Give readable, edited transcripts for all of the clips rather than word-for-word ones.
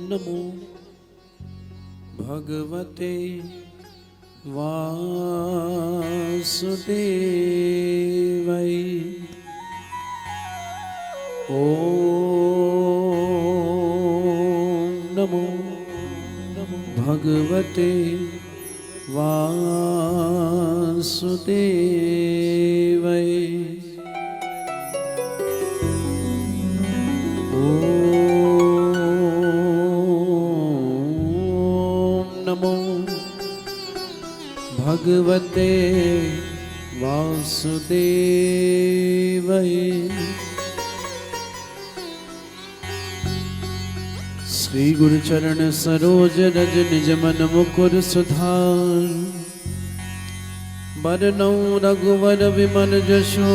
नमो भगवते वासुदेवाय। ओम नमो भगवते वासुदेवाय। भगवते वासुदेवाय। श्री गुरु चरण सरोज रज निज मन मुकुर सुधार। बरनौ रघुवर विमल जशो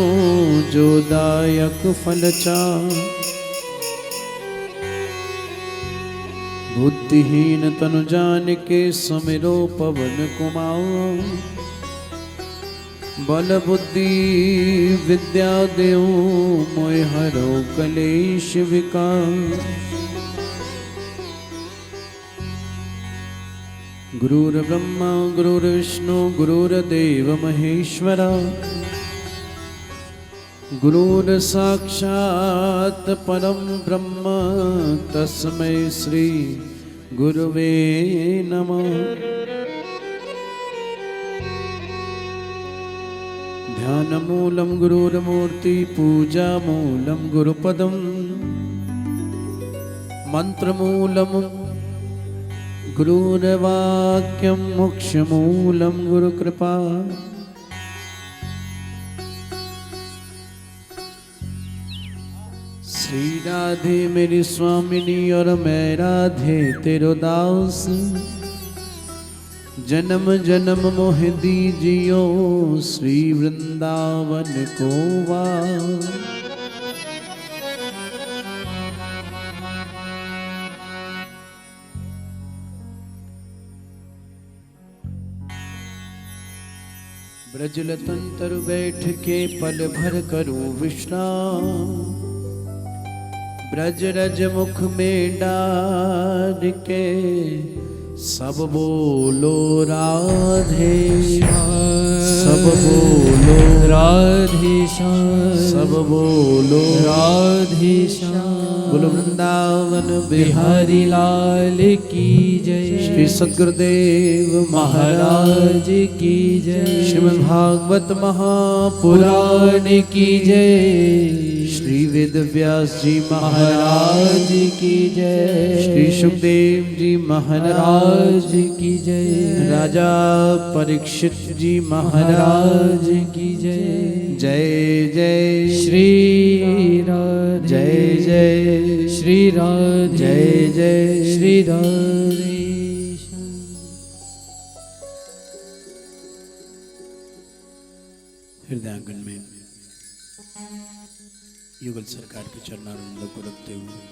जो दायक फल चार। बुद्धिहीन तनु जानिके सुमिरो पवन कुमार। बल बुद्धि विद्या देहु मोहि हरो कलेश विकार। गुरुर्ब्रह्मा गुरुर्विष्णु गुरुर्देव महेश्वरा। गुरुर् साक्षात् परम ब्रह्म तस्मै श्री गुरुवे नमः। ध्यानमूलं गुरुर्मूर्ति पूजा मूलं गुरुपदं। मंत्रमूलं गुरुर्वाक्यं मोक्षमूलं गुरुकृपा। श्री राधे मेरी स्वामिनी और मैं राधे तेरो दास। जन्म जन्म मोह दीजियो श्री वृंदावन को वास। ब्रजलतन तरु बैठ के पल भर करूं विश्राम। ब्रज रज मुख में डाल के सब बोलो राधे सब बोलो राधे श्याम सब बोलो राधे श्याम। बोलो वृंदावन बिहारी लाल की जय। श्री सद्गुरुदेव महाराज की जय। श्रीमद् भागवत पुराण की जय। श्री वेद व्यास जी महाराज की जय। श्री सुखदेव जी महाराज की जय। राजा परीक्षित जी महाराज की जय। जय जय श्री राधे जय जय श्री राधे जय जय श्री राधे। हृदयांगन में युगल सरकार के चरणारविंदों को रखते हुए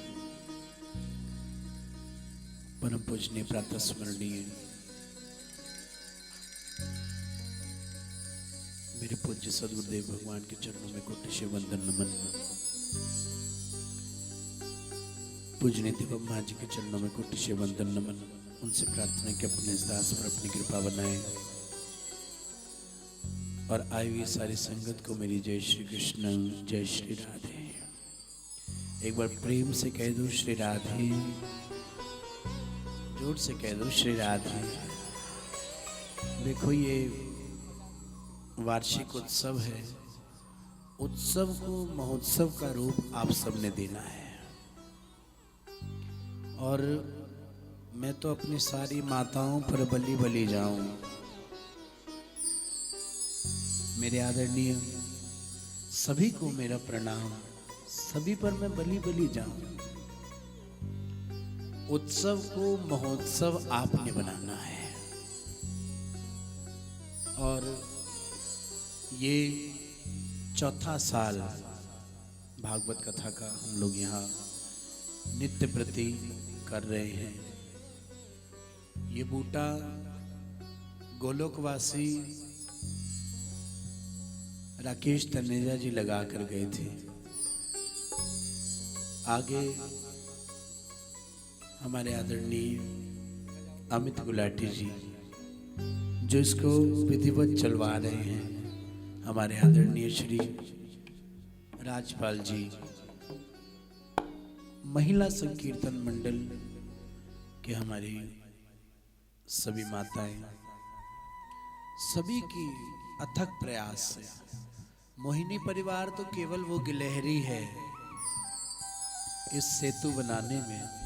परम पूजनीय प्रातः स्मरणीय मेरे पूज्य सद्गुरुदेव भगवान के चरणों में कोटि वंदन नमन। पूजनीय देव ब्रह्मा जी के चरणों में कोटि वंदन नमन। उनसे प्रार्थना कि अपने इस दास पर अपनी कृपा बनाए और आई हुई सारी संगत को मेरी जय श्री कृष्ण जय श्री राधे। एक बार प्रेम से कह दो श्री राधे, जोर से कह दो श्री राधे। देखो ये वार्षिक उत्सव है, उत्सव को महोत्सव का रूप आप सबने देना है। और मैं तो अपनी सारी माताओं पर बलि बलि जाऊं। मेरे आदरणीय सभी को मेरा प्रणाम, सभी पर मैं बलि बलि जाऊं। उत्सव को महोत्सव आपने बनाना है। और ये चौथा साल भागवत कथा का हम लोग यहाँ नित्य प्रति कर रहे हैं। ये बूटा गोलोकवासी राकेश तनेजा जी लगा कर गए थे। आगे हमारे आदरणीय अमित गुलाटी जी जो इसको विधिवत चलवा रहे हैं, हमारे आदरणीय श्री राजपाल जी, महिला संकीर्तन मंडल के हमारी सभी माताएं, सभी की अथक प्रयास से मोहिनी परिवार तो केवल वो गिलहरी है इस सेतु बनाने में।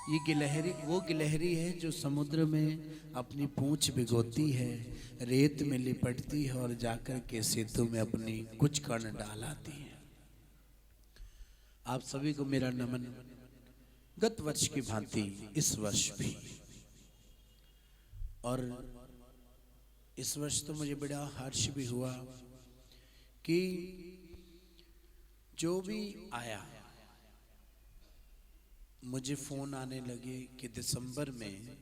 ये गिलहरी वो गिलहरी है जो समुद्र में अपनी पूंछ भिगोती है, रेत में लिपटती है और जाकर के सेतु में अपनी कुछ कण डाल आती है। आप सभी को मेरा नमन। गत वर्ष की भांति इस वर्ष भी, और इस वर्ष तो मुझे बड़ा हर्ष भी हुआ कि जो भी आया मुझे फोन आने लगे कि दिसंबर में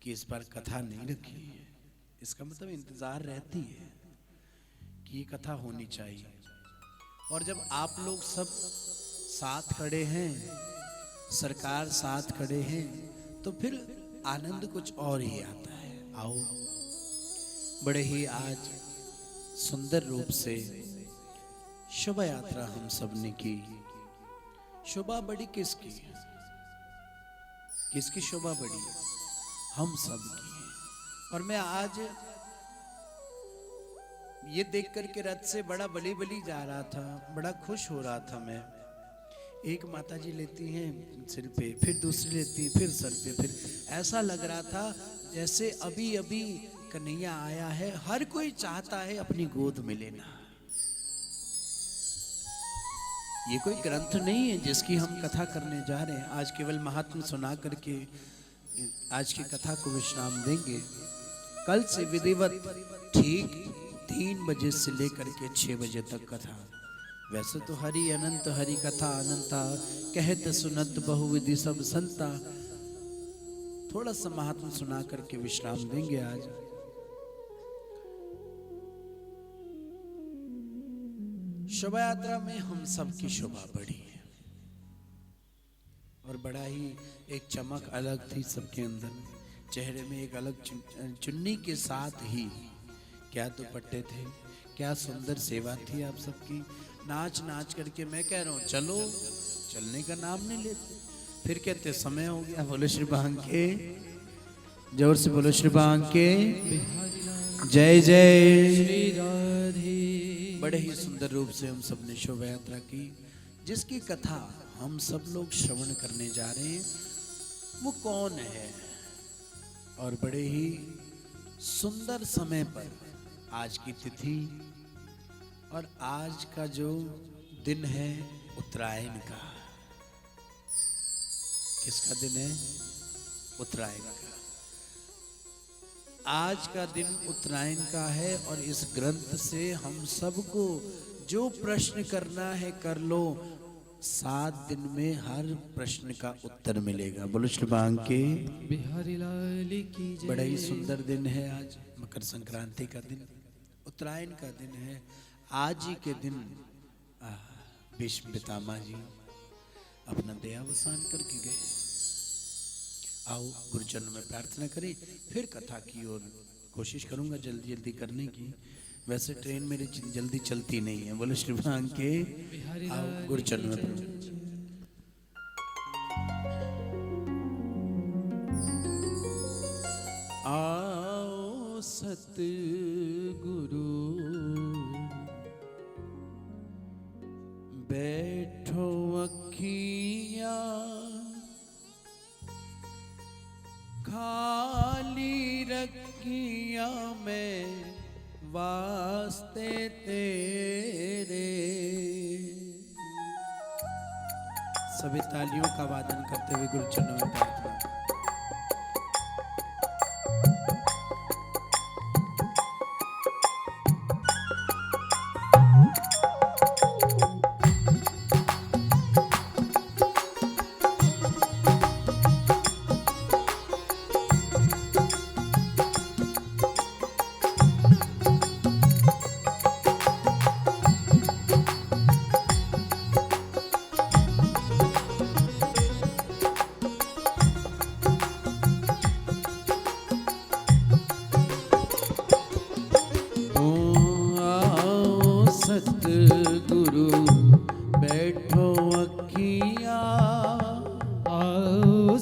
कि इस बार कथा नहीं रखी है। इसका मतलब इंतजार रहती है कि ये कथा होनी चाहिए। और जब आप लोग सब साथ खड़े हैं, सरकार साथ खड़े हैं, तो फिर आनंद कुछ और ही आता है। आओ, बड़े ही आज सुंदर रूप से शोभा यात्रा हम सब ने की। शोभा बड़ी किसकी? किसकी शोभा बड़ी? हम सब की है। और मैं आज ये देख करके रथ से बड़ा बली बली जा रहा था, बड़ा खुश हो रहा था मैं। एक माता जी लेती हैं सिर पे, फिर दूसरी लेती, फिर सर पे, फिर ऐसा लग रहा था जैसे अभी अभी कन्हैया आया है। हर कोई चाहता है अपनी गोद में लेना। ये कोई ग्रंथ नहीं है जिसकी हम कथा करने जा रहे हैं। आज केवल महात्मा सुना करके आज की कथा को विश्राम देंगे। कल से विधिवत ठीक 3 बजे से लेकर के 6 बजे तक कथा। वैसे तो हरि अनंत हरि कथा अनंता, कहत सुनत बहुविधि सब संता। थोड़ा सा महात्मा सुना करके विश्राम देंगे आज। शोभा यात्रा में हम सब की शोभा बढ़ी है और बड़ा ही एक चमक अलग थी सबके अंदर। चेहरे में एक अलग चुन्नी के साथ ही क्या दुपट्टे थे, क्या सुंदर सेवा थी आप सबकी। नाच नाच करके मैं कह रहा हूँ चलो, चलने का नाम नहीं लेते। फिर कहते समय हो गया। बोलो श्री बांके, जोर से बोलो श्री बांके, जय जय श्री राधे। बड़े ही सुंदर रूप से हम सब ने शोभा यात्रा की, जिसकी कथा हम सब लोग श्रवण करने जा रहे हैं। वो कौन है? और बड़े ही सुंदर समय पर आज की तिथि और आज का जो दिन है उत्तरायण का। किसका दिन है? उत्तरायण का। आज का दिन उत्तरायण का है और इस ग्रंथ से हम सबको जो प्रश्न करना है कर लो। 7 दिन में हर प्रश्न का उत्तर मिलेगा। बोलो श्री बांके, बिहारी लाल की जय। बड़ा ही सुंदर दिन है आज। मकर संक्रांति का दिन, उत्तरायण का दिन है। आज ही के दिन भीष्म पितामह जी अपना देहावसान करके गए। आओ गुरुचरण में प्रार्थना करें, फिर कथा की ओर कोशिश करूंगा जल्दी जल्दी करने की। वैसे ट्रेन मेरी जल्दी चलती नहीं है। बोलो श्री बांके, आओ गुरुचरण में। आओ सतगुरु बैठो अखियां खाली रखिया में वास्ते तेरे। सभी तालियों का वादन करते हुए गुरुचरणों में प्रार्थना।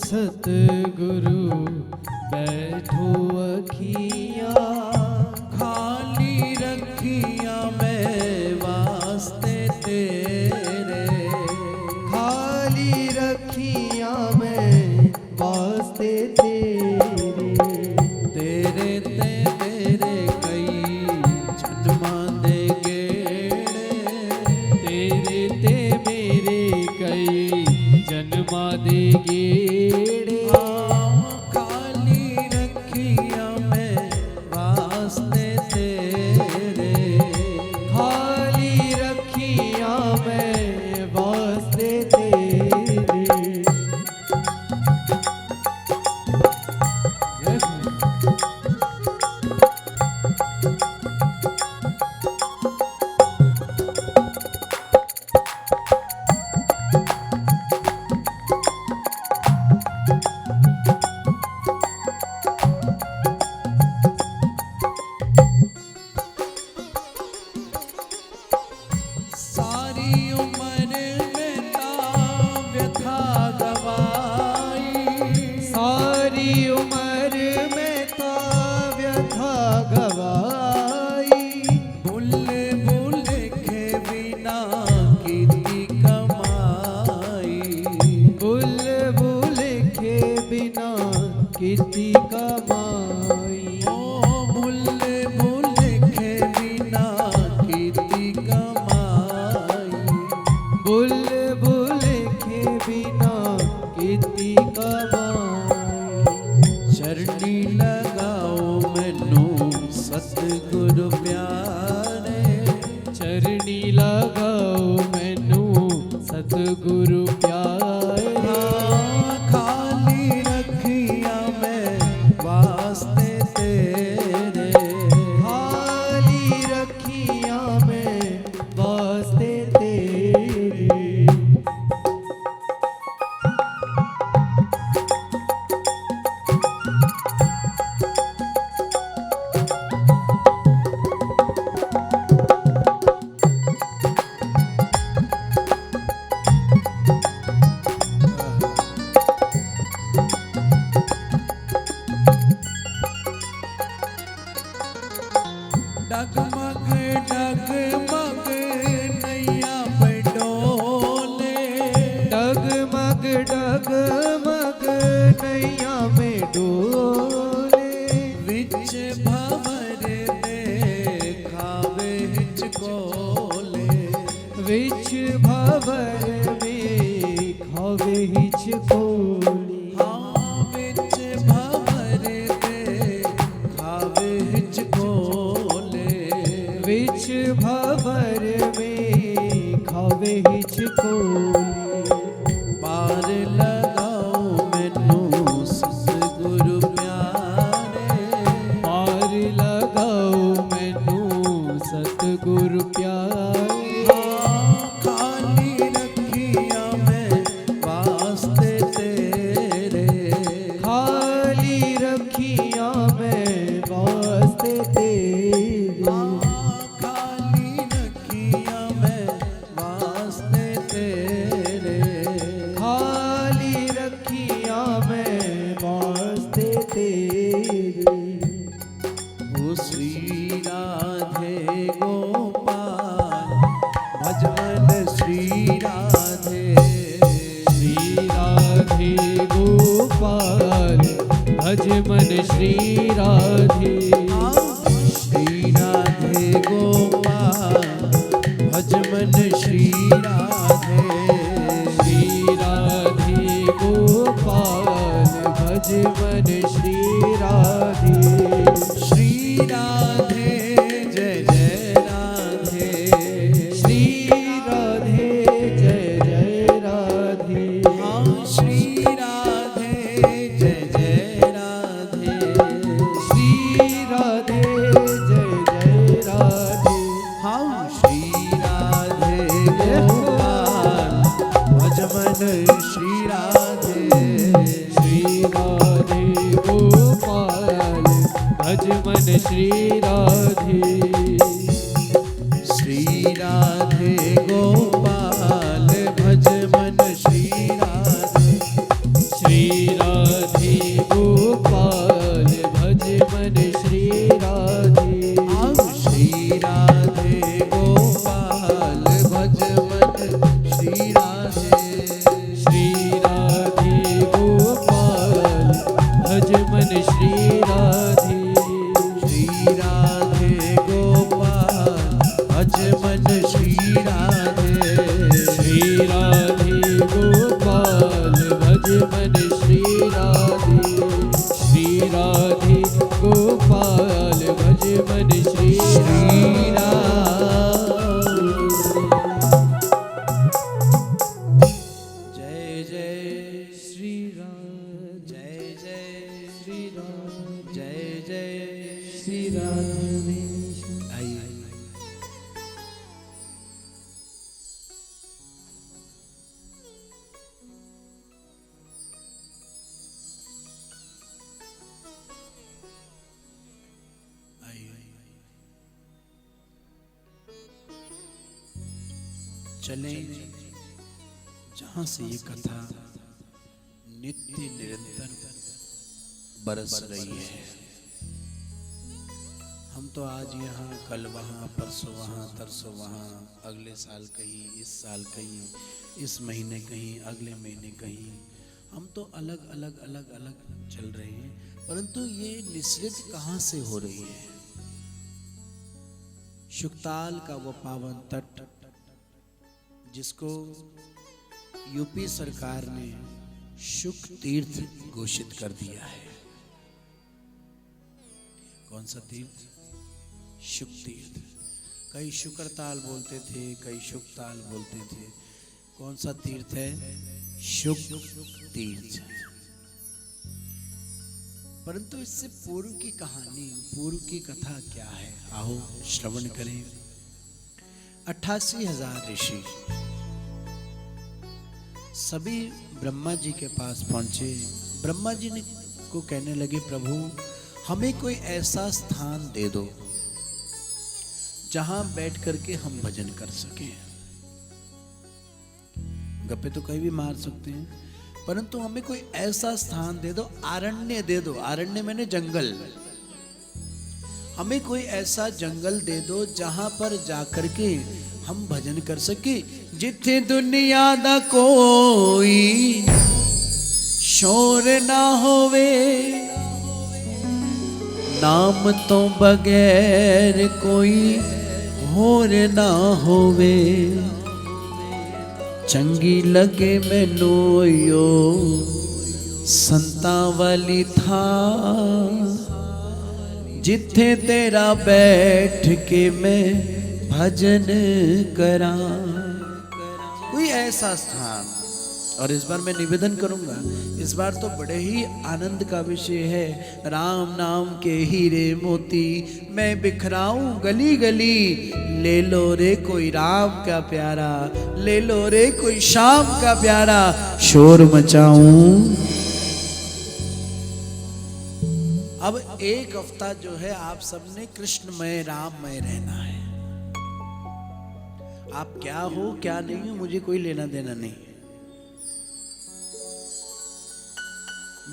सतगुरु बैठो अखियाँ, खाली रखिया मैं वास्ते तेरे, खाली रखियाँ मैं वास्ते तेरे। तेरे ते मेरे कई जन्मां दे गेड़े, तेरे ते मेरे कई जन्मां दे गेड़े। खाली रखिया मैं वास्ते तेरे, खाली रखियाँ मैं वास्ते तेरे। सारी उम्र में ता व्यथा गवाई, सारी उम्र में ता व्यथा गवाई। भूल भूल के बिना कीती कमाई, भूल भूल के बिना किती कमाई। ओ भूल भूल के बिना कीती कमाई, भूल भूल के बिना किती कमाई। चरनी लगाओ मैनू सतगुरु प्यारे, चरनी लगाओ मैनू सतगुरु प्यारे। खाली रखिया मैं वास्ते तेरे, खाली रखियाँ मैं वास्ते तेरे। डगमग डगमग नैया पे डोले, डगमग डगमग नैया में डोले। विच भंवर दे खावे हिचकोले, विच भंवर में खावे हिचकोली। हाँ विच भंवर दे खावे हिचकोले, विच भंवर में खावे हिचकोली। पार लगाओ मैनू सतगुरु प्यारे, पार लगाओ मैनू सतगुरु प्यारे। खाली रखिया मैं वास्ते तेरे, खाली रखियाँ मैं वास्ते तेरे। खाली रखिया मैं वास्ते तेरे, खाली रखियाँ मैं वास्ते तेरे। ओ श्री राधे गोपाल भजन श्री राधे, श्री राधे गोपाल भज मन श्री राधे। श्री राधे गोपाल भजमन श्री राधे, श्री राधे गोपाल भज मन श्री राधे। श्री राधे जय जय राधे, श्री राधे जय जय राधे। हाँ श्री राधे जय जय राधे, श्री राधे जय जय राधे। हाँ श्री राधे गोपाल भजमन श्री राधे, श्री राधे गोपाल भज मन श्री राधे। श्री राधे गोपाल भजमन श्री राधे, श्री मन श्री राधे गोपाल भज मन श्री जय जय श्री राधे जय जय श्री राधे जय जय श्री राधे। आइए चलें जहां से ये कथा नित्य निरंतर बरस रही है। हम तो आज यहाँ, कल वहाँ, परसों वहाँ, तरसों वहाँ, अगले साल कहीं, इस साल कहीं, इस महीने कहीं, अगले महीने कहीं, हम तो अलग अलग अलग अलग चल रहे हैं। परंतु ये निश्रित कहाँ से हो रही है? शुकताल का वो पावन तट जिसको यूपी सरकार ने शुक तीर्थ घोषित कर दिया है। कौन सा तीर्थ? शुक तीर्थ। कई शुक्रताल बोलते थे, कई शुकताल बोलते थे। कौन सा तीर्थ है? शुक तीर्थ। परंतु इससे पूर्व की कहानी, पूर्व की कथा क्या है, आओ श्रवण करें। 88,000 ऋषि सभी ब्रह्मा जी के पास पहुंचे। ब्रह्मा जी ने को कहने लगे, प्रभु हमें कोई ऐसा स्थान दे दो जहां बैठ करके हम भजन कर सकें। गप्पे तो कहीं भी मार सकते हैं, परंतु हमें कोई ऐसा स्थान दे दो, आरण्य दे दो। आरण्य मैंने जंगल। हमें कोई ऐसा जंगल दे दो जहां पर जाकर के हम भजन कर सके, जिथे दुनिया दा कोई शोर ना होवे, नाम तो बगैर कोई होर ना होवे। चंगी लगे मैनू यो संतां वाली था, जिथे तेरा बैठ के मैं भजन करा। कोई ऐसा स्थान। और इस बार मैं निवेदन करूंगा, इस बार तो बड़े ही आनंद का विषय है। राम नाम के हीरे मोती मैं बिखराऊं गली गली, ले लो रे कोई राम का प्यारा, ले लो रे कोई शाम का प्यारा, शोर मचाऊं। अब एक हफ्ता जो है आप सबने कृष्णमय राममय रहना है। आप क्या हो क्या नहीं हो मुझे कोई लेना देना नहीं,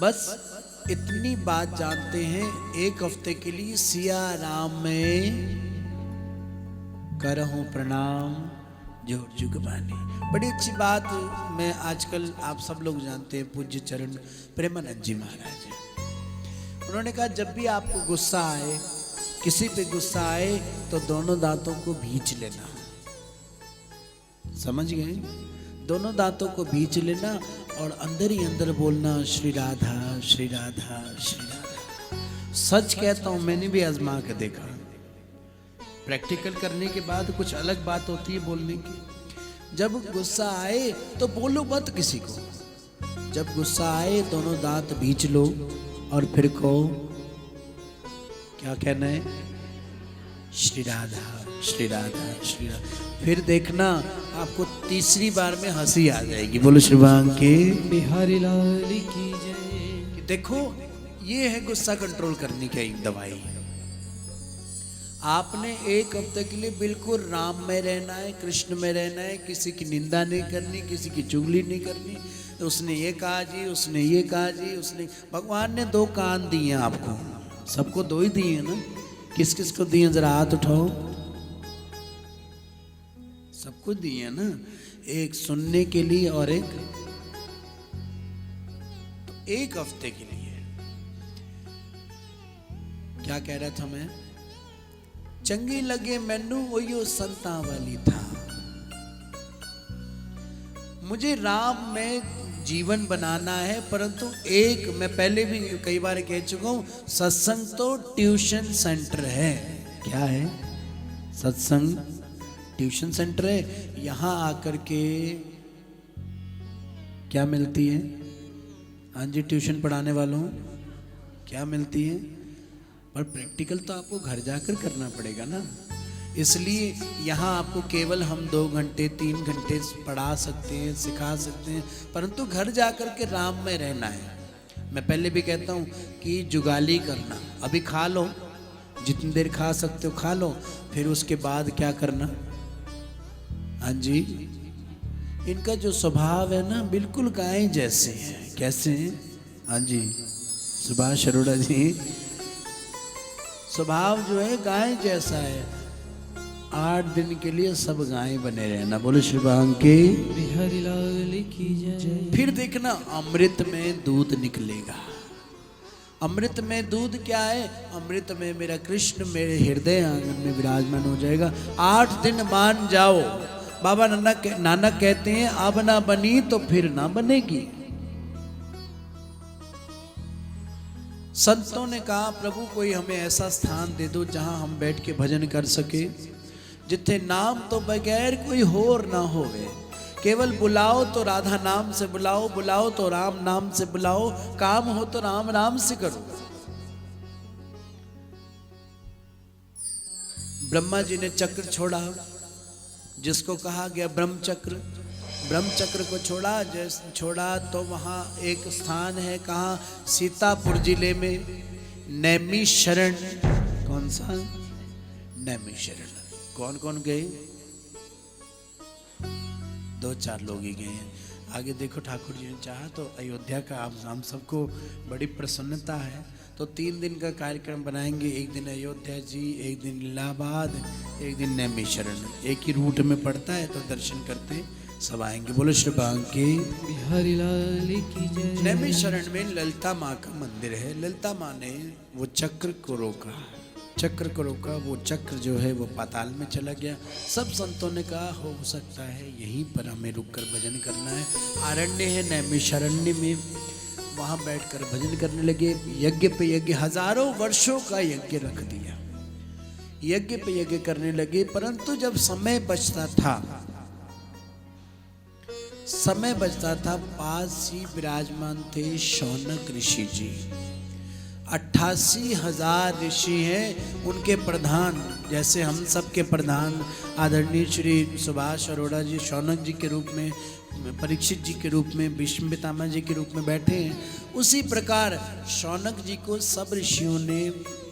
बस इतनी बात जानते हैं, एक हफ्ते के लिए सिया राम में करहूं प्रणाम जोर जुगबानी। बड़ी अच्छी बात मैं आजकल आप सब लोग जानते हैं, पूज्य चरण प्रेमानंद जी महाराज हैं। उन्होंने कहा जब भी आपको गुस्सा आए, किसी पे गुस्सा आए तो दोनों दांतों को भींच लेना। समझ गए? दोनों दांतों को भींच लेना और अंदर ही अंदर बोलना श्री राधा श्री राधा श्री राधा। सच कहता हूं, मैंने भी आजमा के देखा। प्रैक्टिकल करने के बाद कुछ अलग बात होती है बोलने की। जब गुस्सा आए तो बोलो मत किसी को। जब गुस्सा आए दोनों दांत भींच लो और फिर कहो, क्या कहना है? श्री राधा श्री राधा श्री राधा। फिर देखना आपको तीसरी बार में हंसी आ जाएगी। बोलो श्री के बिहारी लाल की जय। देखो ये है गुस्सा कंट्रोल करने की एक दवाई। आपने एक हफ्ते के लिए बिल्कुल राम में रहना है, कृष्ण में रहना है, किसी की निंदा नहीं करनी, किसी की चुगली नहीं करनी। उसने ये कहा जी, उसने ये कहा जी, उसने। भगवान ने 2 कान दिए आपको, सबको 2 ही दिए ना। किस किस को दिए जरा हाथ उठाओ। सबको दिए ना, एक सुनने के लिए और एक तो एक हफ्ते के लिए। क्या कह रहा था मैं? चंगी लगे मैनू वो संता वाली था। मुझे राम में जीवन बनाना है। परंतु एक मैं पहले भी कई बार कह चुका हूं, सत्संग तो ट्यूशन सेंटर है। क्या है? सत्संग ट्यूशन सेंटर है। यहां आकर के क्या मिलती है? हाँ जी, ट्यूशन पढ़ाने वालों क्या मिलती है? पर प्रैक्टिकल तो आपको घर जाकर करना पड़ेगा ना। इसलिए यहाँ आपको केवल हम 2 घंटे 3 घंटे पढ़ा सकते हैं, सिखा सकते हैं, परंतु घर जाकर के राम में रहना है। मैं पहले भी कहता हूँ कि जुगाली करना, अभी खा लो, जितनी देर खा सकते हो खा लो, फिर उसके बाद क्या करना? हाँ जी, इनका जो स्वभाव है ना बिल्कुल गाय जैसे है। कैसे हैं? हाँ जी, सुभाष अरोड़ा जी, स्वभाव जो है गाय जैसा है। 8 दिन के लिए सब गाय बने रहना। बोलो श्री भगवान के बिहारी लाल की जय। फिर देखना अमृत में दूध निकलेगा। अमृत में दूध क्या है? अमृत में मेरा कृष्ण मेरे हृदय आंगन में विराजमान हो जाएगा। 8 दिन मान जाओ। बाबा नानक कहते हैं अब ना बनी तो फिर ना बनेगी। संतों ने कहा प्रभु कोई हमें ऐसा स्थान दे दो जहां हम बैठ के भजन कर सके, जिथे नाम तो बगैर कोई होर ना होवे। केवल बुलाओ तो राधा नाम से बुलाओ, बुलाओ तो राम नाम से बुलाओ, काम हो तो राम राम से करो। ब्रह्मा जी ने चक्र छोड़ा, जिसको कहा गया ब्रह्मचक्र। ब्रह्मचक्र को छोड़ा तो वहाँ एक स्थान है, कहाँ? सीतापुर जिले में नैमिषारण्य। कौन सा? नैमिषारण्य। कौन कौन गए? 2-4 लोग ही गए हैं। आगे देखो, ठाकुर जी ने चाहा तो अयोध्या का आप हम सबको बड़ी प्रसन्नता है, तो 3 दिन का कार्यक्रम बनाएंगे। एक दिन अयोध्या जी, एक दिन इलाहाबाद, एक दिन नैमिषारण्य। एक ही रूट में पड़ता है तो दर्शन करते सब आएंगे। बोलो श्री भगवान की बिहारी लाल की जय। नैमिषारण्य में ललिता माँ का मंदिर है। ललिता माँ ने वो चक्र को रोका, चक्र को रोका। वो चक्र जो है वो पाताल में चला गया। सब संतों ने कहा हो सकता है यहीं पर हमें रुककर भजन करना है। आरण्य है नैमिषारण्य में, वहाँ बैठकर भजन करने लगे। यज्ञ पे यज्ञ, हजारों वर्षों का यज्ञ रख दिया। यज्ञ पे यज्ञ करने लगे, परंतु जब समय बचता था, पास ही विराजमान थे शौनक ऋषि जी। 88,000 ऋषि हैं, उनके प्रधान, जैसे हम सब के प्रधान आदरणीय श्री सुभाष अरोड़ा जी शौनक जी के रूप में, परीक्षित जी के रूप में, भीष्म पितामह जी के रूप में बैठे हैं, उसी प्रकार शौनक जी को सब ऋषियों ने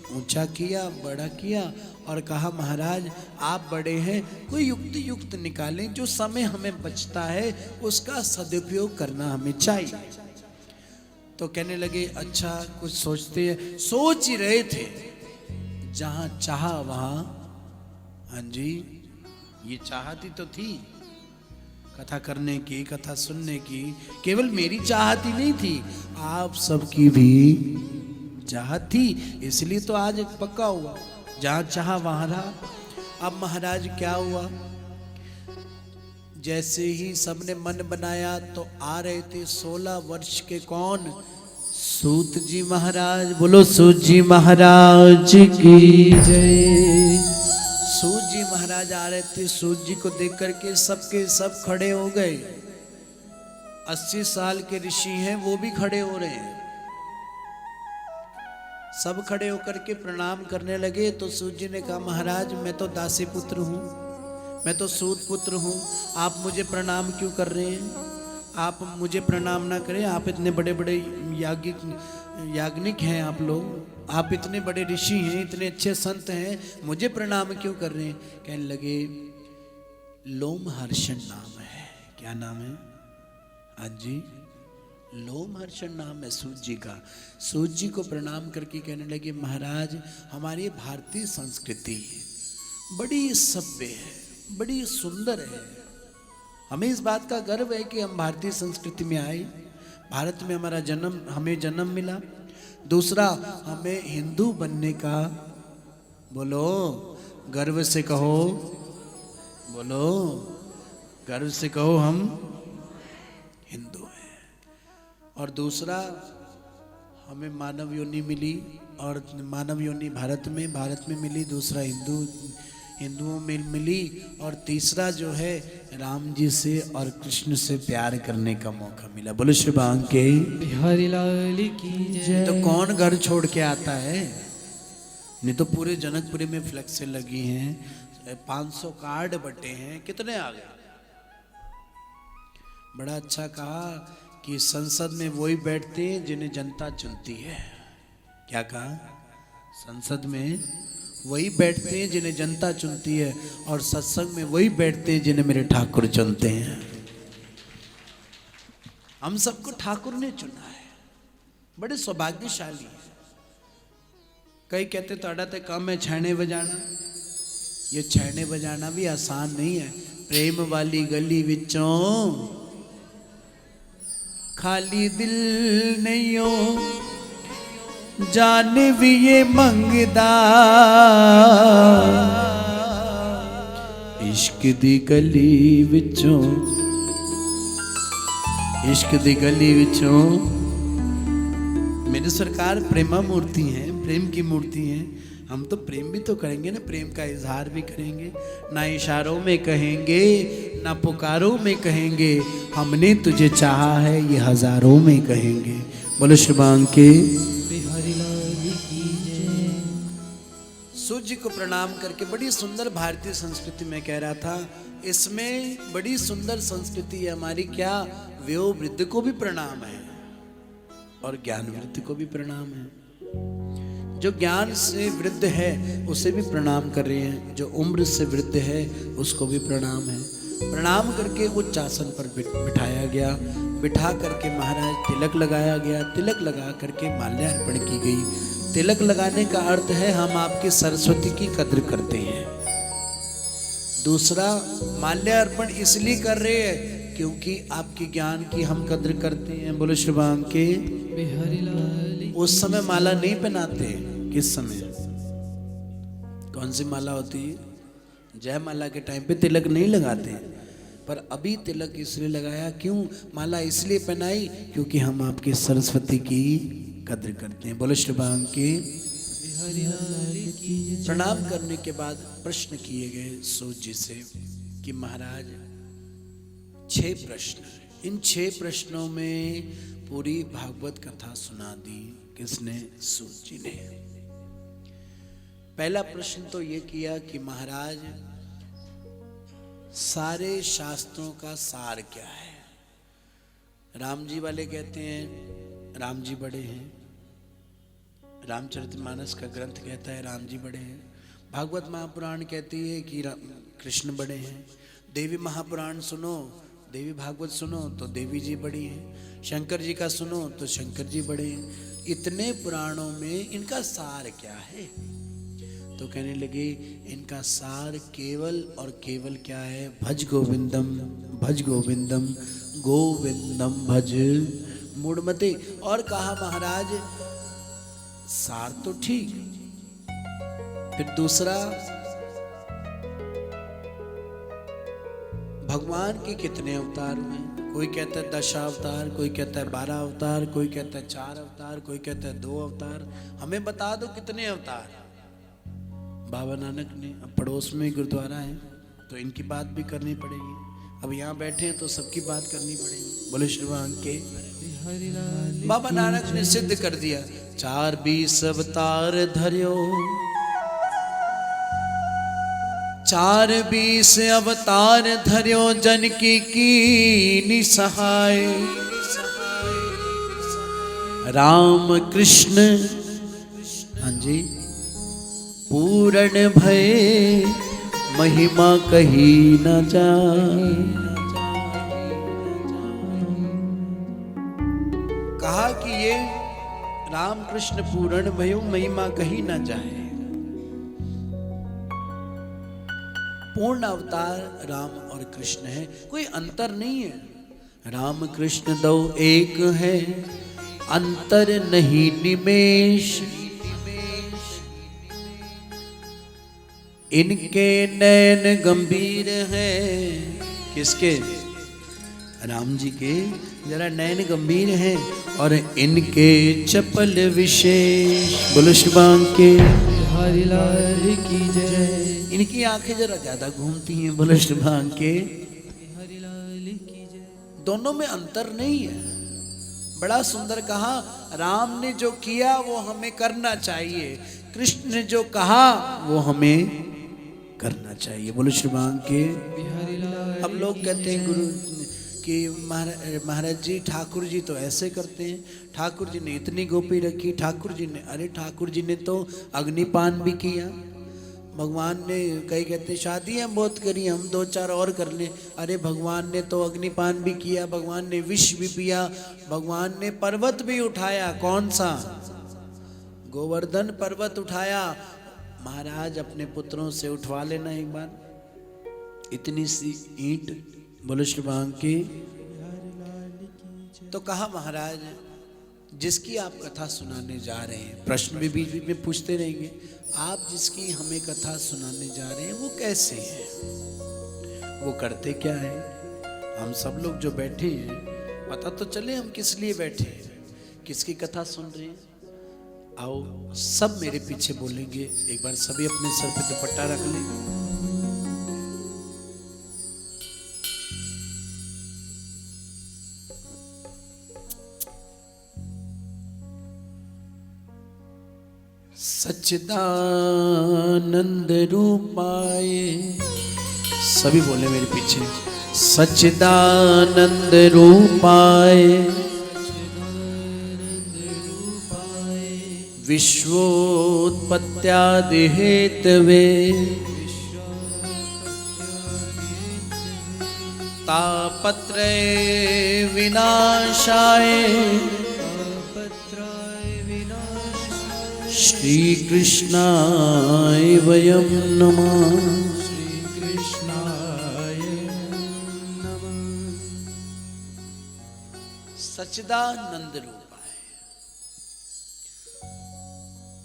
ऊंचा किया, बड़ा किया और कहा महाराज आप बड़े हैं, कोई युक्त निकालें, जो समय हमें बचता है उसका सदुपयोग करना हमें चाहिए। तो कहने लगे अच्छा कुछ सोचते हैं। सोच ही रहे थे, जहां चाहा वहां, हाँ जी, ये चाहती तो थी कथा करने की, कथा सुनने की, केवल मेरी चाहती नहीं थी, आप सबकी भी चाहत थी। इसलिए तो आज एक पक्का हुआ, जहां चाहा वहां रहा। अब महाराज क्या हुआ, जैसे ही सबने मन बनाया तो आ रहे थे 16 वर्ष के कौन? सूत जी महाराज। बोलो सूत जी महाराज की जय। सूत जी महाराज आ रहे थे। सूत जी को देख करके सबके सब खड़े हो गए। 80 साल के ऋषि हैं, वो भी खड़े हो रहे हैं। सब खड़े होकर के प्रणाम करने लगे। तो सूत जी ने कहा महाराज मैं तो दासी पुत्र हूँ, मैं तो सूत पुत्र हूँ, आप मुझे प्रणाम क्यों कर रहे हैं? आप मुझे प्रणाम ना करें, आप इतने बड़े बड़े याज्ञनिक हैं आप लोग, आप इतने बड़े ऋषि हैं, इतने अच्छे संत हैं, मुझे प्रणाम क्यों कर रहे हैं? कहने लगे लोमहर्षण नाम है। क्या नाम है? हाँ जी, लोमहर्षण नाम है सूत जी का। सूत जी को प्रणाम करके कहने लगे महाराज हमारी भारतीय संस्कृति बड़ी सभ्य है, बड़ी सुंदर है, हमें इस बात का गर्व है कि हम भारतीय संस्कृति में आए, भारत में हमें जन्म मिला। दूसरा हमें हिंदू बनने का, बोलो गर्व से कहो, बोलो गर्व से कहो हम हिंदू हैं। और दूसरा हमें मानव योनि मिली, और मानव योनि भारत में मिली, दूसरा हिंदुओं में मिली, और तीसरा जो है राम जी से और कृष्ण से प्यार करने का मौका मिला। बोलो श्री बांके बिहारी लाल की जय। तो कौन घर छोड़ के आता है? नहीं तो पूरे जनकपुरी में फ्लेक्सें लगी हैं, 500 कार्ड बटे हैं, कितने आ गए? बड़ा अच्छा कहा कि संसद में वही बैठते हैं जिन्हें जनता चुनती है। क्या कहा? संसद में वही बैठते हैं जिन्हें जनता चुनती है, और सत्संग में वही बैठते हैं जिन्हें मेरे ठाकुर चुनते हैं। हम सबको ठाकुर ने चुना है, बड़े सौभाग्यशाली है। कई कहते तोड़ा ते काम है छैने बजाना, ये छैने बजाना भी आसान नहीं है। प्रेम वाली गली विचों खाली दिल नहीं हो जाने भी ये मंगदा, इश्क दी गली विचों, इश्क दी गली विचों। मेरी सरकार प्रेमा मूर्ति है, प्रेम की मूर्ति है। हम तो प्रेम भी तो करेंगे ना, प्रेम का इजहार भी करेंगे, ना इशारों में कहेंगे ना पुकारों में कहेंगे, हमने तुझे चाहा है ये हजारों में कहेंगे। बोलो श्री बांके बिहारी लाल की जय। सूर्य को प्रणाम करके बड़ी सुंदर भारतीय संस्कृति में कह रहा था, इसमें बड़ी सुंदर संस्कृति है हमारी। क्या? व्यो वृद्ध को भी प्रणाम है और ज्ञान वृद्ध को भी प्रणाम है। जो ज्ञान से वृद्ध है उसे भी प्रणाम कर रहे हैं, जो उम्र से वृद्ध है उसको भी प्रणाम है। प्रणाम करके उच्च आसन पर बिठाया गया, बिठा करके महाराज तिलक लगाया गया, तिलक लगा करके माल्यार्पण की गई। तिलक लगाने का अर्थ है हम आपकी सरस्वती की कद्र करते हैं। दूसरा, माल्यार्पण इसलिए कर रहे हैं क्योंकि आपके ज्ञान की हम कद्र करते हैं। बोलो श्री बांके बिहारी लाल। उस समय माला नहीं पहनाते। किस समय? कौन सी माला होती है? जयमाला के टाइम पे तिलक नहीं लगाते, पर अभी तिलक इसलिए लगाया। क्यों माला इसलिए पहनाई? क्योंकि हम आपकी सरस्वती की कद्र करते हैं। बोलो श्री बांके बिहारी लाल की जय। प्रणाम करने के बाद प्रश्न किए गए सूत जी से कि महाराज 6 प्रश्न, इन 6 प्रश्नों में पूरी भागवत कथा सुना दी। किसने? सूत जी ने। पहला प्रश्न तो ये किया कि महाराज सारे शास्त्रों का सार क्या है? राम जी वाले कहते हैं राम जी बड़े हैं, रामचरितमानस का ग्रंथ कहता है राम जी बड़े हैं, भागवत महापुराण कहती है कि कृष्ण बड़े हैं, देवी महापुराण सुनो, देवी भागवत सुनो तो देवी जी बड़ी हैं, शंकर जी का सुनो तो शंकर जी बड़े हैं। इतने पुराणों में इनका सार क्या है? तो कहने लगे इनका सार केवल और केवल क्या है? भज गोविंदम, भज गोविंदम, गोविंदम भज मूढ़मते। और कहा महाराज सार तो ठीक, फिर दूसरा भगवान के कितने अवतार हुए? कोई कहता है 10 अवतार, कोई कहता है 12 अवतार, कोई कहता है 4 अवतार, कोई कहता है 2 अवतार। हमें बता दो कितने अवतार। बाबा नानक ने, अब पड़ोस में गुरुद्वारा है तो इनकी बात भी करनी पड़ेगी, अब यहाँ बैठे हैं तो सबकी बात करनी पड़ेगी। बोले श्री बांके बिहारी लाल। बाबा नानक ने सिद्ध कर दिया 4-20 अवतार धर्यो, 4-20 अवतार धर्यो, जनकी की सहाय। राम कृष्ण हाँ जी पूर्ण भय, महिमा कही न जाए। कहा कि ये राम कृष्ण पूर्ण भयो, महिमा कही न जाए। पूर्ण अवतार राम और कृष्ण है, कोई अंतर नहीं है। राम कृष्ण दो एक है, अंतर नहीं निमेष। इनके नैन गंभीर हैं, किसके? राम जी के जरा नयन गंभीर हैं और इनके चपल विशेष। बोलो श्री बांके बिहारी लाल की जय। इनकी आंखें जरा ज्यादा घूमती हैं। बोलो श्री बांके बिहारी लाल की जय। दोनों में अंतर नहीं है। बड़ा सुंदर कहा, राम ने जो किया वो हमें करना चाहिए, कृष्ण ने जो कहा वो हमें करना चाहिए। बोलो श्री बांके। बिहारी लाल। अब लोग कहते हैं गुरु कि महाराज जी ठाकुर जी तो ऐसे करते हैं, ठाकुर जी ने इतनी गोपी रखी, ठाकुर जी ने, अरे ठाकुर जी ने तो अग्निपान भी किया। भगवान ने, कई कहते शादी हम बहुत करी, हम 2-4 और कर लें। अरे भगवान ने तो अग्निपान भी किया, भगवान ने विष भी पिया, भगवान ने पर्वत भी उठाया। कौन सा? गोवर्धन पर्वत उठाया। महाराज अपने पुत्रों से उठवा लेना एक बार इतनी सी ईंट। बोलो श्री बांके। तो कहा महाराज जिसकी आप कथा सुनाने जा रहे हैं, प्रश्न भी बीच बीच में पूछते रहेंगे, आप जिसकी हमें कथा सुनाने जा रहे हैं वो कैसे है, वो करते क्या है? हम सब लोग जो बैठे हैं पता तो चले हम किस लिए बैठे हैं, किसकी कथा सुन रहे हैं। आओ सब मेरे पीछे बोलेंगे, एक बार सभी अपने सर पे दुपट्टा रख लें। सच्चिदानंद रूपाय, सभी बोले मेरे पीछे, सच्चिदानंद रूपाय विश्वोत्पत्त्यादि हेतवे तापत्रय विनाशाय श्री कृष्णाय वयं नमः। श्री कृष्णाय नमः। सच्चिदानंद रूपाय,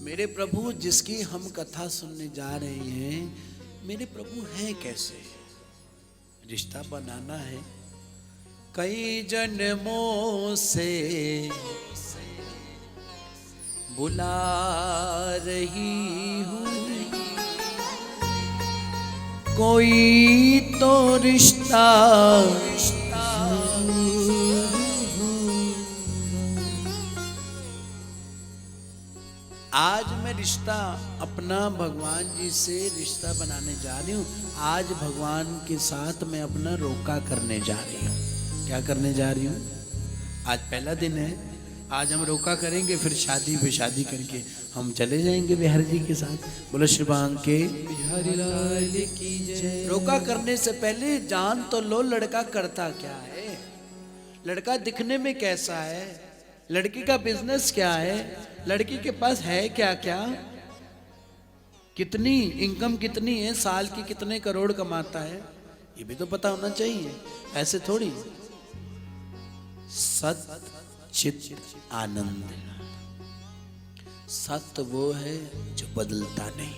मेरे प्रभु जिसकी हम कथा सुनने जा रहे हैं, मेरे प्रभु हैं कैसे? रिश्ता बनाना है, कई जन्मों से बुला रही हूँ, कोई तो रिश्ता आज मैं रिश्ता अपना भगवान जी से रिश्ता बनाने जा रही हूँ। आज भगवान के साथ मैं अपना रोका करने जा रही हूँ। क्या करने जा रही हूँ? आज पहला दिन है, आज हम रोका करेंगे, फिर शादी पे शादी करके हम चले जाएंगे बिहारी जी के साथ। बोलो श्री बांके बिहारी लाल की जय। रोका करने से पहले जान तो लो लड़का करता क्या है, लड़का दिखने में कैसा है, लड़की का बिजनेस क्या है, लड़की के पास है क्या क्या, कितनी इनकम कितनी है, साल की कितने करोड़ कमाता है, ये भी तो पता होना चाहिए। ऐसे थोड़ी। सत चित आनंद, सत्य वो है जो बदलता नहीं,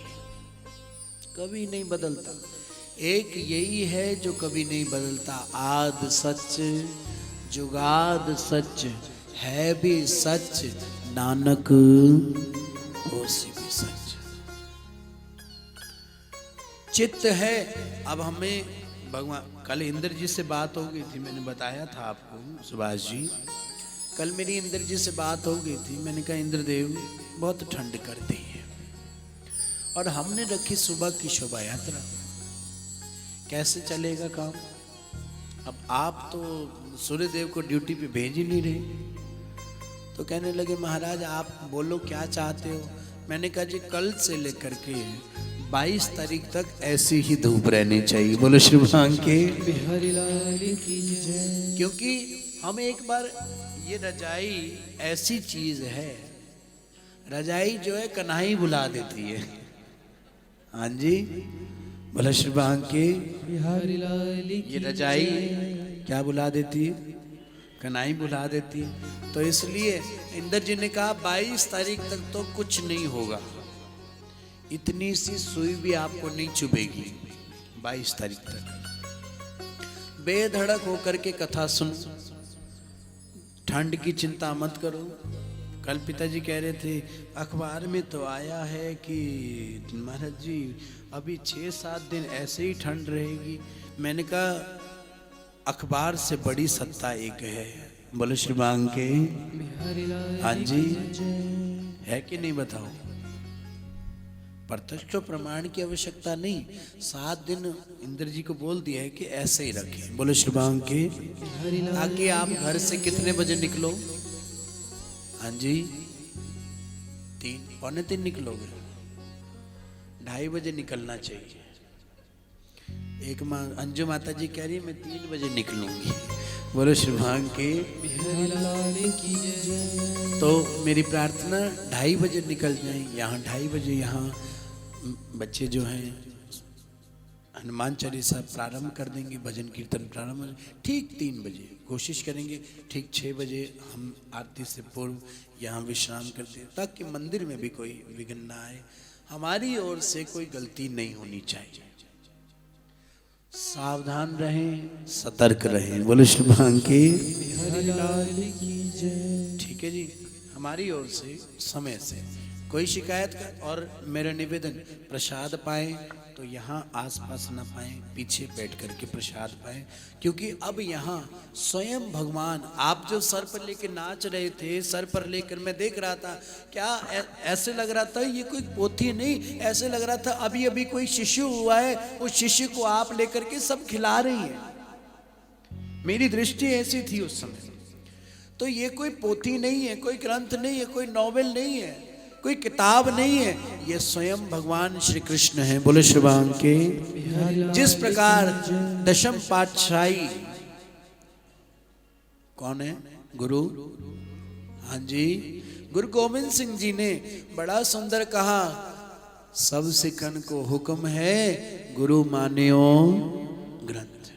कभी नहीं बदलता। एक यही है जो कभी नहीं बदलता, आद सच जुगाद सच, है भी सच नानक होसी भी सच। चित्त है। अब हमें भगवान, कल इंद्र जी से बात हो गई थी, मैंने बताया था आपको सुभाष जी, कल मेरी इंद्र जी से बात हो गई थी। मैंने कहा इंद्रदेव बहुत ठंड करती है और हमने रखी सुबह की शोभा यात्रा, कैसे चलेगा काम? अब आप तो सूर्यदेव को ड्यूटी पे भेज ही नहीं रहे। तो कहने लगे महाराज आप बोलो क्या चाहते हो। मैंने कहा जी कल से लेकर के 22 तारीख तक ऐसी ही धूप रहनी चाहिए। बोलो श्री बांके बिहारी लाल की जय। क्योंकि हम एक बार, ये रजाई ऐसी चीज है, रजाई जो है कन्हाई बुला देती है। हाँ जी बोलो श्री बांके बिहारी लाल ये रजाई क्या बुला देती है? कन्हाई बुला देती है। तो इसलिए इंद्र जी ने कहा 22 तारीख तक तो कुछ नहीं होगा, इतनी सी सुई भी आपको नहीं चुभेगी 22 तारीख तक। बेधड़क होकर के कथा सुनो, ठंड की चिंता मत करो। कल पिताजी कह रहे थे अखबार में तो आया है कि महाराज जी अभी 6-7 दिन ऐसे ही ठंड रहेगी। मैंने कहा अखबार से बड़ी सत्ता एक है। बोलो श्री बांग के हाँ जी, है कि नहीं बताओ? प्रत्यक्ष प्रमाण की आवश्यकता नहीं, 7 दिन इंद्र जी को बोल दिया है कि ऐसे ही रखें। बोलो श्री बांग के, ताकि आप घर से कितने बजे निकलो? हाँ जी 3-3:45 निकलोगे, 2:30 बजे निकलना चाहिए। एक माँ अंजू माता जी कह रही है मैं 3 बजे निकलूंगी। बोलो श्री भांग के। तो मेरी प्रार्थना 2:30 बजे निकल जाएं, यहाँ 2:30 बजे यहाँ बच्चे जो हैं हनुमान चालीसा प्रारंभ कर देंगे, भजन कीर्तन प्रारंभ ठीक 3 बजे। कोशिश करेंगे ठीक 6 बजे हम आरती से पूर्व यहाँ विश्राम करते हैं, ताकि मंदिर में भी कोई विघ्न ना आए, हमारी ओर से कोई गलती नहीं होनी चाहिए। सावधान रहें, सतर्क रहें। बोलो श्री भांग की। ठीक है जी, हमारी ओर से समय से कोई शिकायत कर। और मेरा निवेदन, प्रसाद पाए तो यहाँ आसपास ना पाए, पीछे बैठ करके प्रसाद पाए, क्योंकि अब यहाँ स्वयं भगवान, आप जो सर पर लेकर नाच रहे थे, सर पर लेकर मैं देख रहा था, क्या ऐसे लग रहा था ये कोई पोथी नहीं, ऐसे लग रहा था अभी अभी कोई शिशु हुआ है, उस शिशु को आप लेकर के सब खिला रही हैं। मेरी दृष्टि ऐसी थी उस समय। तो ये कोई पोथी नहीं है, कोई ग्रंथ नहीं है, कोई नॉवेल नहीं है, कोई किताब नहीं है, ये स्वयं भगवान श्री कृष्ण है। बोले श्री भगवान के। जिस प्रकार दशम पातशाही कौन है? गुरु, हाँ जी, गुरु गोविंद सिंह जी ने बड़ा सुंदर कहा, सब सिखन को हुक्म है, गुरु मान्यो ग्रंथ।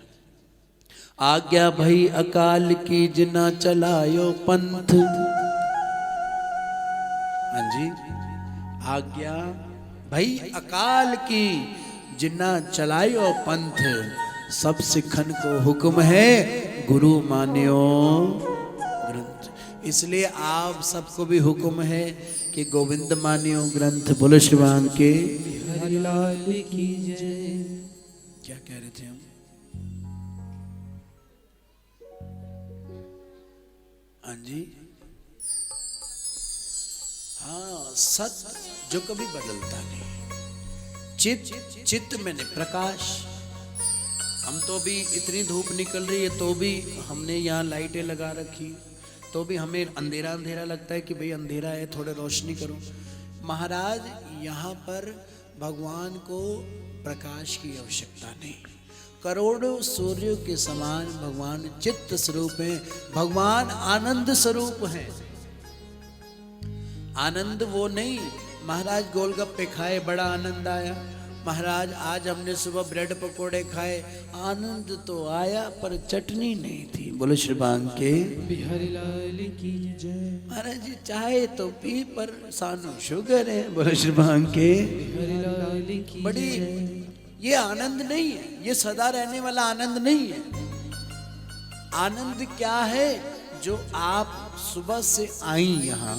आज्ञा भई अकाल की, जिना चलायो पंथ। हाँ जी, आज्ञा भाई अकाल की, जिन्ना चलायो पंथ, सब सिखन को हुक्म है, गुरु मान्यो ग्रंथ। इसलिए आप सबको भी हुक्म है कि गोविंद मान्यो ग्रंथ। बोलो श्री भगवान के। क्या कह रहे थे हम? हाँ जी, हाँ, सत्य जो कभी बदलता नहीं। चित्त में नहीं, प्रकाश। हम तो भी इतनी धूप निकल रही है तो भी हमने यहाँ लाइटें लगा रखी, तो भी हमें अंधेरा अंधेरा लगता है कि भाई अंधेरा है, थोड़ा रोशनी करो। महाराज यहाँ पर भगवान को प्रकाश की आवश्यकता नहीं, करोड़ों सूर्य के समान भगवान चित्त स्वरूप है, भगवान आनंद स्वरूप है। आनंद वो नहीं, महाराज गोलगप्पे खाए बड़ा आनंद आया, महाराज आज हमने सुबह ब्रेड पकोड़े खाए, आनंद तो आया पर चटनी नहीं थी। बोलो श्री भांग के। बिहारी लाल की जय। महाराज जी चाहे तो पी, पर सानू शुगर है। बोलो श्री भांग के। बिहारी लाल की बड़ी, ये आनंद नहीं है, ये सदा रहने वाला आनंद नहीं है। आनंद क्या है? जो आप सुबह से आई यहाँ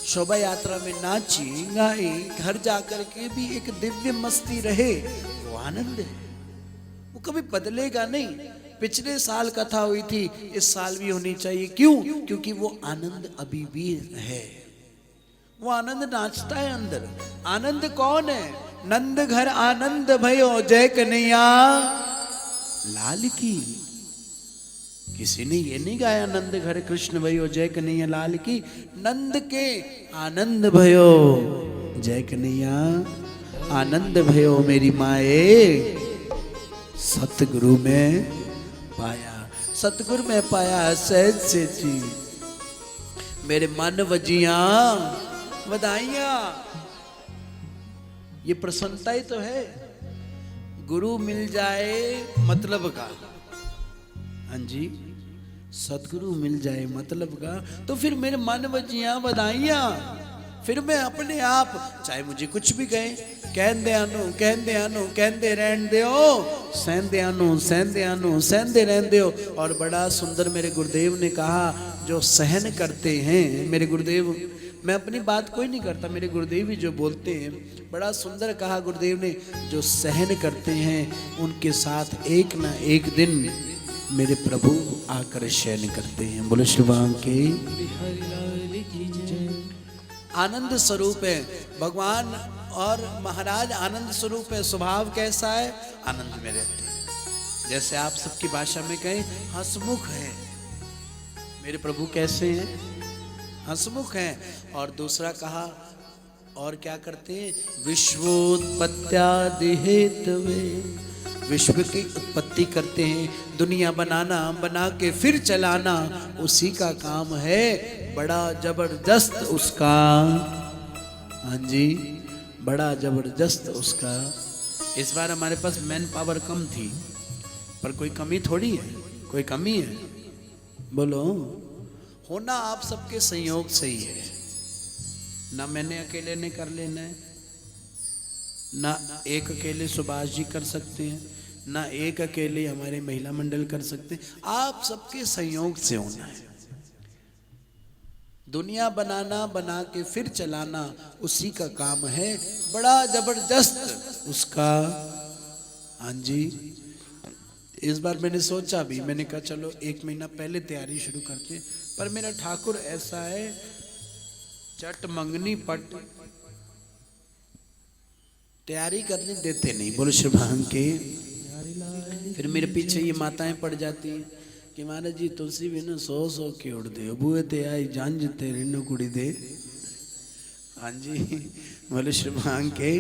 शोभा यात्रा में नाची गाई, घर जाकर के भी एक दिव्य मस्ती रहे, वो आनंद है, वो कभी बदलेगा नहीं। पिछले साल कथा हुई थी, इस साल भी होनी चाहिए। क्यों? क्योंकि वो आनंद अभी भी है, वो आनंद नाचता है अंदर। आनंद कौन है? नंद घर आनंद भयो, जय कन्हैया लाल की। किसी ने ये नहीं गाया नंद घर कृष्ण भयो जय कन्हैया लाल की। नंद के आनंद भयो, जय कन्हैया आनंद भयो मेरी माए, सतगुरु में पाया, सतगुरु में पाया सहज से जी, मेरे मन वजिया बधाइयां। ये प्रसन्नता ही तो है। गुरु मिल जाए मतलब का, हाँ जी, सतगुरु मिल जाए मतलब का, तो फिर मेरे मन वजियां बधाइयां। फिर मैं अपने आप, चाहे मुझे कुछ भी कहे, कहते रहन दियो, सहंदे रहंदे हो। और बड़ा सुंदर मेरे गुरुदेव ने कहा, जो सहन करते हैं, मेरे गुरुदेव, मैं अपनी बात कोई नहीं करता, मेरे गुरुदेव ही जो बोलते हैं, बड़ा सुंदर कहा गुरुदेव ने, जो सहन करते हैं उनके साथ एक ना एक दिन मेरे प्रभु आकर शयन करते हैं। बोलो श्री भगवान के आनंद स्वरूप है भगवान और महाराज, आनंद स्वरूप है। स्वभाव कैसा है? आनंद में रहते हैं। जैसे आप सबकी भाषा में कहें, हंसमुख है। मेरे प्रभु कैसे हैं? हंसमुख हैं। और दूसरा कहा, और क्या करते हैं? विश्वोत्पत्त्यादि हेतवे, विश्व की उत्पत्ति करते हैं। दुनिया बनाना, बना के फिर चलाना उसी का काम है। बड़ा जबरदस्त उसका, हाँ जी, बड़ा जबरदस्त उसका। इस बार हमारे पास मैन पावर कम थी, पर कोई कमी थोड़ी है, कोई कमी है? बोलो, होना आप सबके संयोग से ही है। ना मैंने अकेले ने कर लेना है, ना एक अकेले सुभाष जी कर सकते हैं, ना एक अकेले हमारे महिला मंडल कर सकते हैं। आप सबके संयोग से होना है। दुनिया बनाना, बना के फिर चलाना उसी का काम है। बड़ा जबरदस्त उसका, हाँ जी। इस बार मैंने सोचा भी, मैंने कहा चलो 1 महीना पहले तैयारी शुरू करते, पर मेरा ठाकुर ऐसा है, चट मंगनी पट तैयारी करने देते नहीं। बोलो श्री भगवान के। फिर मेरे पीछे ये माताएं पड़ जाती हैं कि महाराज जी तुलसी भी ना 100 के उड़ दे, बुए ते आई जान जिते रिन्नू कुड़ी दे। हाँ जी, बोलो श्री भगवान के।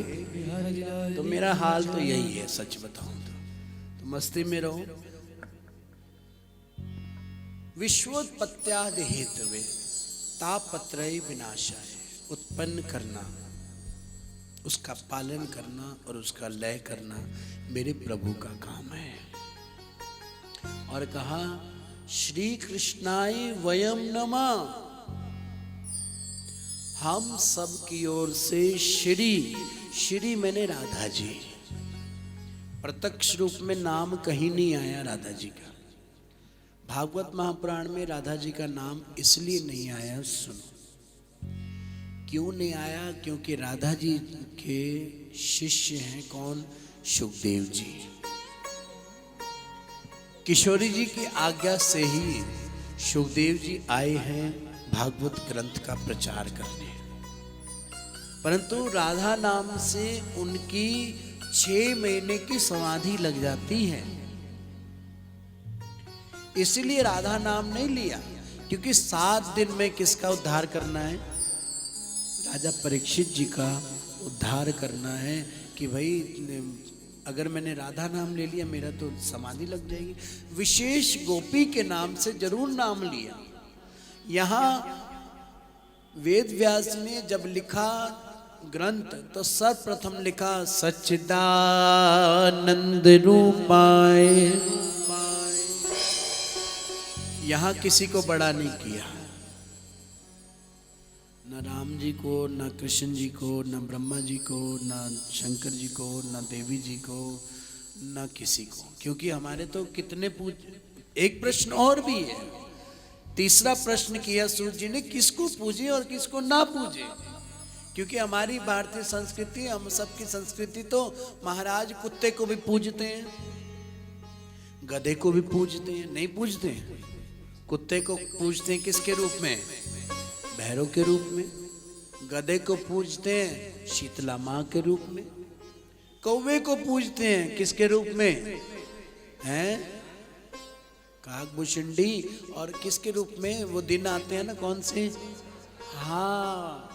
तो मेरा हाल तो यही है, सच बताऊं तो मस्ती में रहो। विश्वोत्पत्त्यादि हेतवे तापत्रय विनाशाय, उत्पन्न करना, उसका पालन करना और उसका लय करना मेरे प्रभु का काम है। और कहा, श्री कृष्णाय वयम नमः, हम सब की ओर से श्री मैंने राधा जी। प्रत्यक्ष रूप में नाम कहीं नहीं आया राधा जी का। भागवत महापुराण में राधा जी का नाम इसलिए नहीं आया, सुनो क्यों नहीं आया। क्योंकि राधा जी के शिष्य हैं कौन? सुखदेव जी। किशोरी जी की आज्ञा से ही सुखदेव जी आए हैं भागवत ग्रंथ का प्रचार करने, परंतु राधा नाम से उनकी 6 महीने की समाधि लग जाती है। इसीलिए राधा नाम नहीं लिया, क्योंकि 7 दिन में किसका उद्धार करना है? राजा परीक्षित जी का उद्धार करना है। कि भाई अगर मैंने राधा नाम ले लिया मेरा तो समाधि लग जाएगी। विशेष गोपी के नाम से जरूर नाम लिया। यहाँ वेद व्यास ने जब लिखा ग्रंथ तो सर्वप्रथम लिखा सच्चिदानंद रूपाय। यहाँ किसी को बड़ा नहीं किया, न राम जी को, न कृष्ण जी को, न ब्रह्मा जी को, न शंकर जी को, न देवी जी को, न किसी को। क्योंकि हमारे तो कितने एक प्रश्न और भी है। तीसरा प्रश्न किया सूर्य जी ने, किसको पूजे और किसको ना पूजे। क्योंकि हमारी भारतीय संस्कृति, हम सबकी संस्कृति तो महाराज कुत्ते को भी पूजते हैं, गधे को भी पूजते हैं, नहीं पूजते हैं? कुत्ते को पूजते हैं किसके रूप में? भैरव के रूप में। गधे को पूजते हैं शीतला माँ के रूप में। कौवे को पूजते हैं किसके रूप में? हैं काकभूषुंडी। और किसके रूप में? वो दिन आते हैं ना, कौन से? हाँ,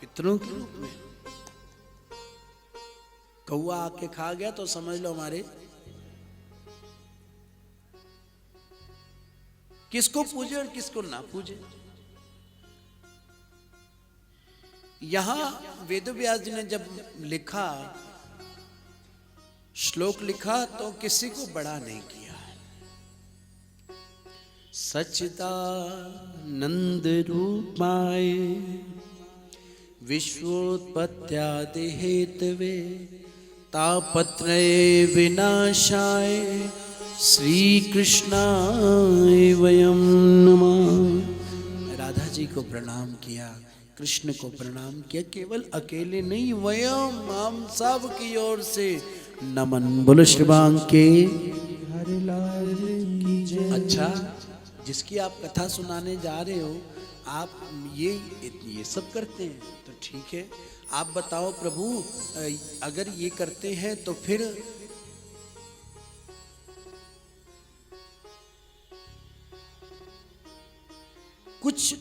पितरों के रूप में। कौवा आके खा गया तो समझ लो हमारे। किसको पूजे और किसको ना पूजे। यहां वेदव्यास जी ने जब लिखा, श्लोक लिखा, तो किसी को बड़ा नहीं किया। सच्चिदानंद रूपाय विश्वोत्पत्त्यादि हेतवे तापत्रये विनाशाय श्री कृष्णाय वयं नमः। राधा जी को प्रणाम किया, कृष्ण को प्रणाम किया, केवल अकेले नहीं, वयम हम सब की ओर से नमन। बोलो श्री बांके हरिलाल की जय। अच्छा, जिसकी आप कथा सुनाने जा रहे हो, आप ये सब करते हैं तो ठीक है। आप बताओ प्रभु, अगर ये करते हैं तो फिर कुछ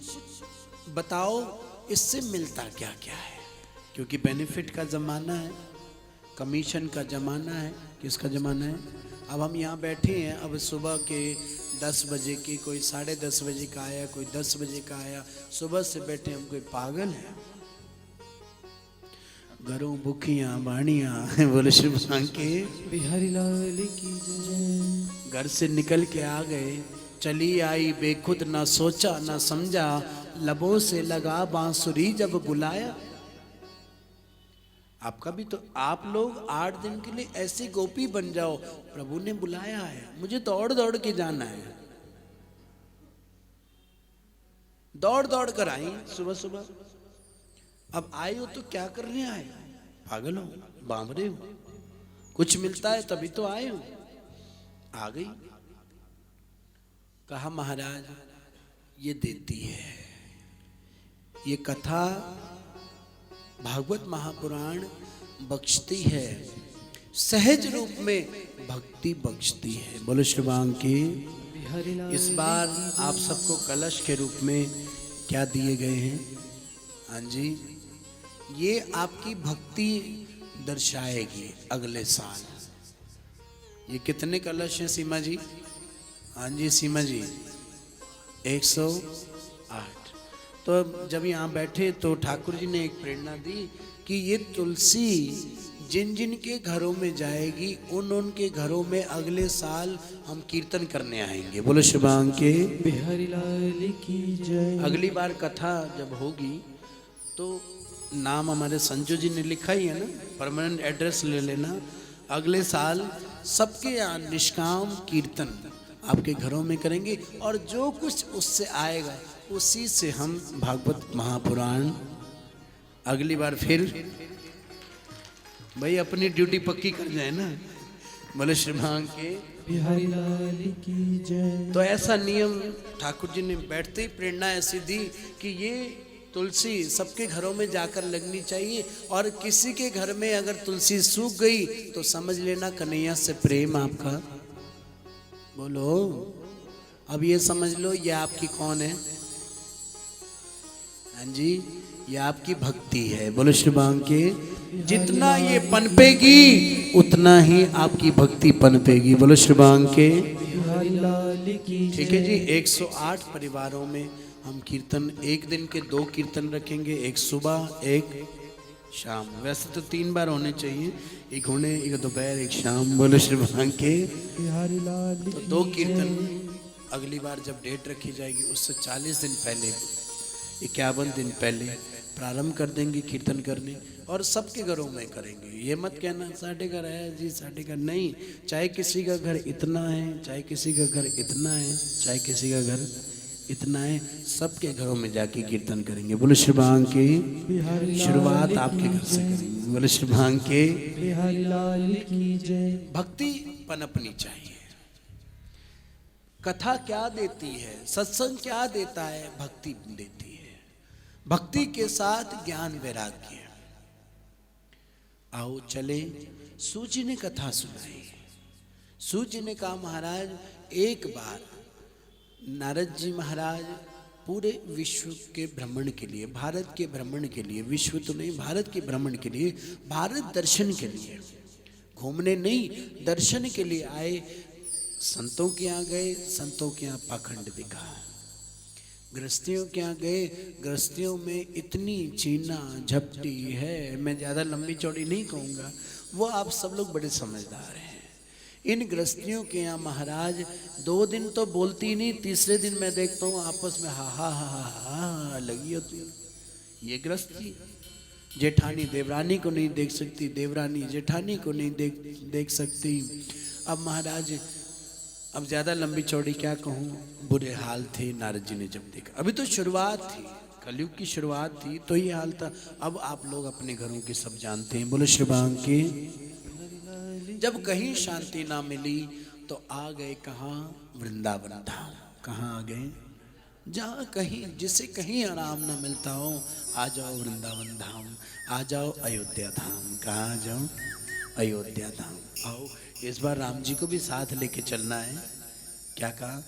बताओ, इससे मिलता क्या क्या है? क्योंकि बेनिफिट का जमाना है, कमीशन का जमाना है। किसका जमाना है? अब हम यहाँ बैठे हैं, अब सुबह के 10 बजे के, कोई 10:30 बजे का आया, कोई 10 बजे का आया, सुबह से बैठे हम कोई पागल है? घरों भूखियाँ बाणियाँ बोले श्री के बिहारी लाल की जय। घर से निकल के आ गए, चली आई बेखुद, ना सोचा ना समझा, लबों से लगा बांसुरी जब बुलाया। आपका भी तो, आप लोग 8 दिन के लिए ऐसी गोपी बन जाओ, प्रभु ने बुलाया है, मुझे दौड़ दौड़ के जाना है। दौड़ दौड़ कर आई सुबह सुबह। अब आए हो तो क्या करने आए? पागल हो, बांबरे हो? कुछ मिलता है तभी तो आए हो। आ गई, कहा महाराज ये देती है, ये कथा भागवत महापुराण बख्शती है, सहज रूप में भक्ति बख्शती है। बोलो श्री बांके। बिहारी लाल। इस बार आप सबको कलश के रूप में क्या दिए गए हैं? हाँ जी, ये आपकी भक्ति दर्शाएगी अगले साल। ये कितने कलश हैं सीमा जी? हाँ जी सीमा जी, 108। तो जब यहाँ बैठे तो ठाकुर जी ने एक प्रेरणा दी कि ये तुलसी जिन जिन के घरों में जाएगी, उन के घरों में अगले साल हम कीर्तन करने आएंगे। बोलो श्री बांके बिहारी लाल की जय। अगली बार कथा जब होगी तो नाम हमारे संजू जी ने लिखा ही है ना, परमानेंट एड्रेस ले लेना। अगले साल सबके यहाँ निष्काम कीर्तन आपके घरों में करेंगे, और जो कुछ उससे आएगा उसी से हम भागवत महापुराण अगली बार फिर भाई अपनी ड्यूटी पक्की कर जाए ना। बोले श्री के बिहारी लाल की जय। तो ऐसा नियम ठाकुर जी ने बैठते ही प्रेरणा ऐसी दी कि ये तुलसी सबके घरों में जाकर लगनी चाहिए, और किसी के घर में अगर तुलसी सूख गई तो समझ लेना कन्हैया से प्रेम आपका। बोलो, अब ये समझ लो ये आपकी कौन है? हाँ जी, ये आपकी भक्ति है। बोलो श्री बांके। जितना ये पनपेगी उतना ही आपकी भक्ति पनपेगी। बोलो श्री बांके। बिहारी लाल की जय। ठीक है जी, 108 परिवारों में हम कीर्तन, एक दिन के 2 कीर्तन रखेंगे, एक सुबह एक शाम। वैसे तो 3 बार होने चाहिए, एक होने, एक दोपहर, एक शाम। बोलो श्री के। बिहारी लाल तो 2 कीर्तन अगली बार जब डेट रखी जाएगी उससे 40 दिन पहले, 51 दिन पहले प्रारंभ कर देंगे कीर्तन करने, और सबके घरों में करेंगे। ये मत कहना साढ़े घर है जी, साढ़े घर नहीं। चाहे किसी का घर इतना है, चाहे किसी का घर इतना है, चाहे किसी का घर इतना है, सबके घरों में जाके कीर्तन करेंगे। बोलो श्री की शुरुआत आपके घर से करेंगे। बोलो श्री के बिहारी लाल की जय। भक्ति पनपनी चाहिए। कथा क्या देती है, सत्संग क्या देता है? भक्ति देती है। भक्ति के साथ ज्ञान वैराग्य। आओ चले। सूजी ने कथा सुनाई। सूजी ने कहा महाराज, एक बार नारद जी महाराज पूरे विश्व के भ्रमण के लिए, भारत के भ्रमण के लिए, विश्व तो नहीं भारत के भ्रमण के लिए, भारत दर्शन के लिए, घूमने नहीं दर्शन के लिए आए। संतों के यहाँ गए, संतों के यहाँ पाखंड दिखा। गृहस्थियों के यहाँ गए, गृहस्थियों में इतनी चीना झपटी है, मैं ज़्यादा लंबी चौड़ी नहीं कहूँगा, वो आप सब लोग बड़े समझदार हैं। इन गृहस्थियों के यहाँ महाराज 2 दिन तो बोलती नहीं, तीसरे दिन मैं देखता हूँ आपस में हा हा हा हा लगी होती। ये गृहस्थी। जेठानी देवरानी को नहीं देख सकती, देवरानी जेठानी को नहीं देख सकती। अब महाराज, अब ज्यादा लंबी चौड़ी क्या कहूँ, बुरे हाल थे। नारद जी ने जब देखा, अभी तो शुरुआत थी, कलयुग की शुरुआत थी, तो ये हाल था। अब आप लोग अपने घरों के सब जानते हैं, बोलो श्रीबांग के। जब कहीं शांति ना मिली तो आ गए कहाँ, वृंदावन धाम। कहाँ आ गए, जहाँ कहीं जिसे कहीं आराम ना मिलता हो, आ जाओ वृंदावन धाम, आ जाओ अयोध्या धाम। कहाँ आ जाओ, अयोध्या धाम आओ। इस बार राम जी को भी साथ लेके चलना है। क्या कहा,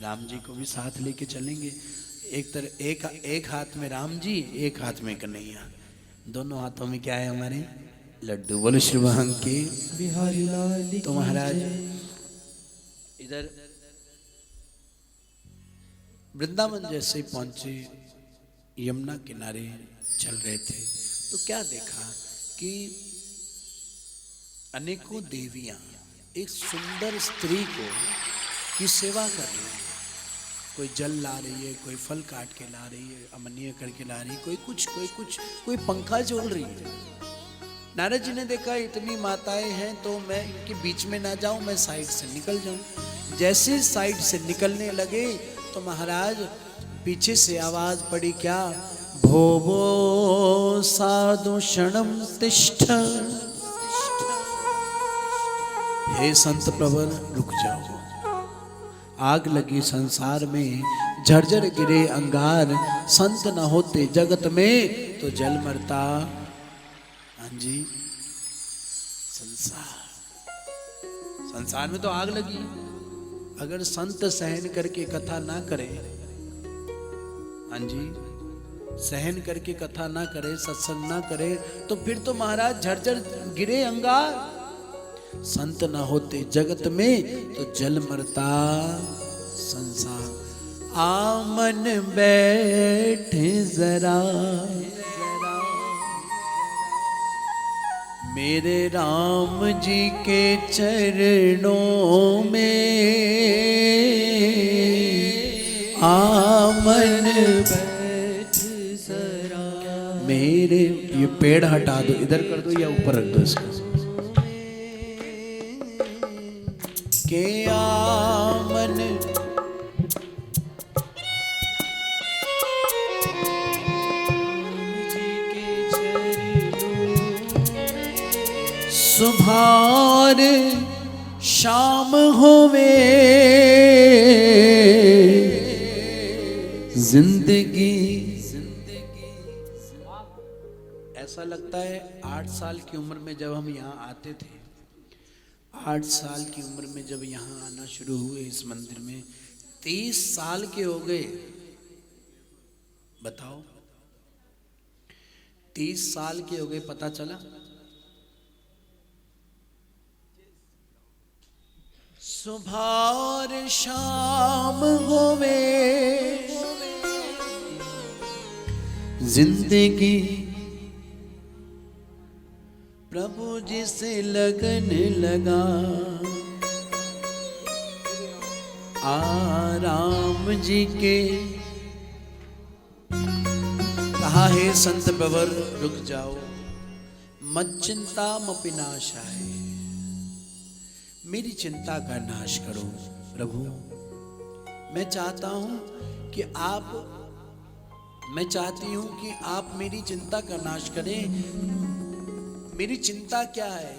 राम जी को भी साथ लेके चलेंगे। एक हाथ में राम जी, एक हाथ में कन्हैया, दोनों हाथों में क्या है हमारे, लड्डू। बोलो श्री वाहन के बिहारी लाल की तो महाराज जय। इधर वृंदावन जैसे पहुंचे, यमुना किनारे चल रहे थे, तो क्या देखा कि अनेकों देवियां एक सुंदर स्त्री की सेवा कर रही है। कोई जल ला रही है, कोई फल काट के ला रही है, अमनिया करके ला रही है, कोई कुछ, कोई पंखा झोल रही है। नारद जी ने देखा इतनी माताएं हैं तो मैं इनके बीच में ना जाऊं, मैं साइड से निकल जाऊं। जैसे साइड से निकलने लगे तो महाराज पीछे से आवाज पड़ी, क्या, भोवो साधु क्षणम तिष्ठ। हे संत प्रवर रुक जाओ, आग लगी संसार में, झरझर गिरे अंगार, संत न होते जगत में तो जल मरता। हाँ जी, संसार में तो आग लगी। अगर संत सहन करके कथा ना करे, हाँ जी, सहन करके कथा ना करे, सत्संग ना करे, तो फिर तो महाराज झरझर गिरे अंगार। संत न होते जगत में तो जल मरता संसार। आमन बैठे जरा मेरे राम जी के चरणों में, आमन बैठ जरा मेरे। ये पेड़ हटा दो, इधर कर दो या ऊपर रख दो इसको, के आमन सुभार शाम होवे जिंदगी। ऐसा लगता है 8 साल की उम्र में जब हम यहाँ आते थे, 8 साल की उम्र में जब यहाँ आना शुरू हुए इस मंदिर में, 30 साल के हो गए। बताओ, 30 साल के हो गए, पता चला। सुभार शाम होवे जिंदगी, प्रभु जी से लगन लगा, आराम जी के। कहा, हे संत प्रवर रुक जाओ, मत चिंता मपिनाशाय, मेरी चिंता का नाश करो। प्रभु मैं चाहता हूं कि मैं चाहती हूं कि आप मेरी चिंता का नाश करें। मेरी चिंता क्या है?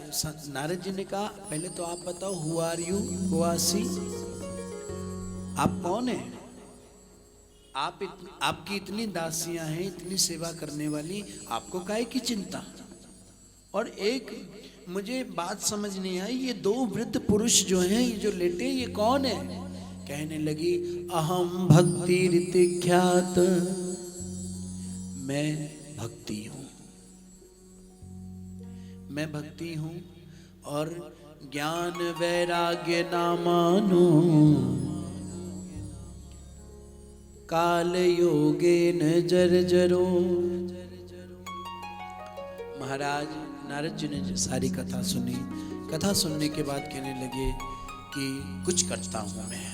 नारद जी ने कहा, पहले तो आप बताओ, हु आर यू, हुआसी, आप कौन है? आपकी इतनी दासियां हैं, इतनी सेवा करने वाली, आपको काहे की चिंता? और एक मुझे बात समझ नहीं आई, ये 2 वृद्ध पुरुष जो हैं, ये जो लेटे, ये कौन है? कहने लगी, अहम भक्ति रीति ख्यात, मैं भक्ति हूं, मैं भक्ति हूं। और ज्ञान वैराग्य ना मानो, काल योगे न जर्जरो। महाराज नारद जी ने सारी कथा सुनी। कथा सुनने के बाद कहने लगे कि कुछ करता हूं मैं।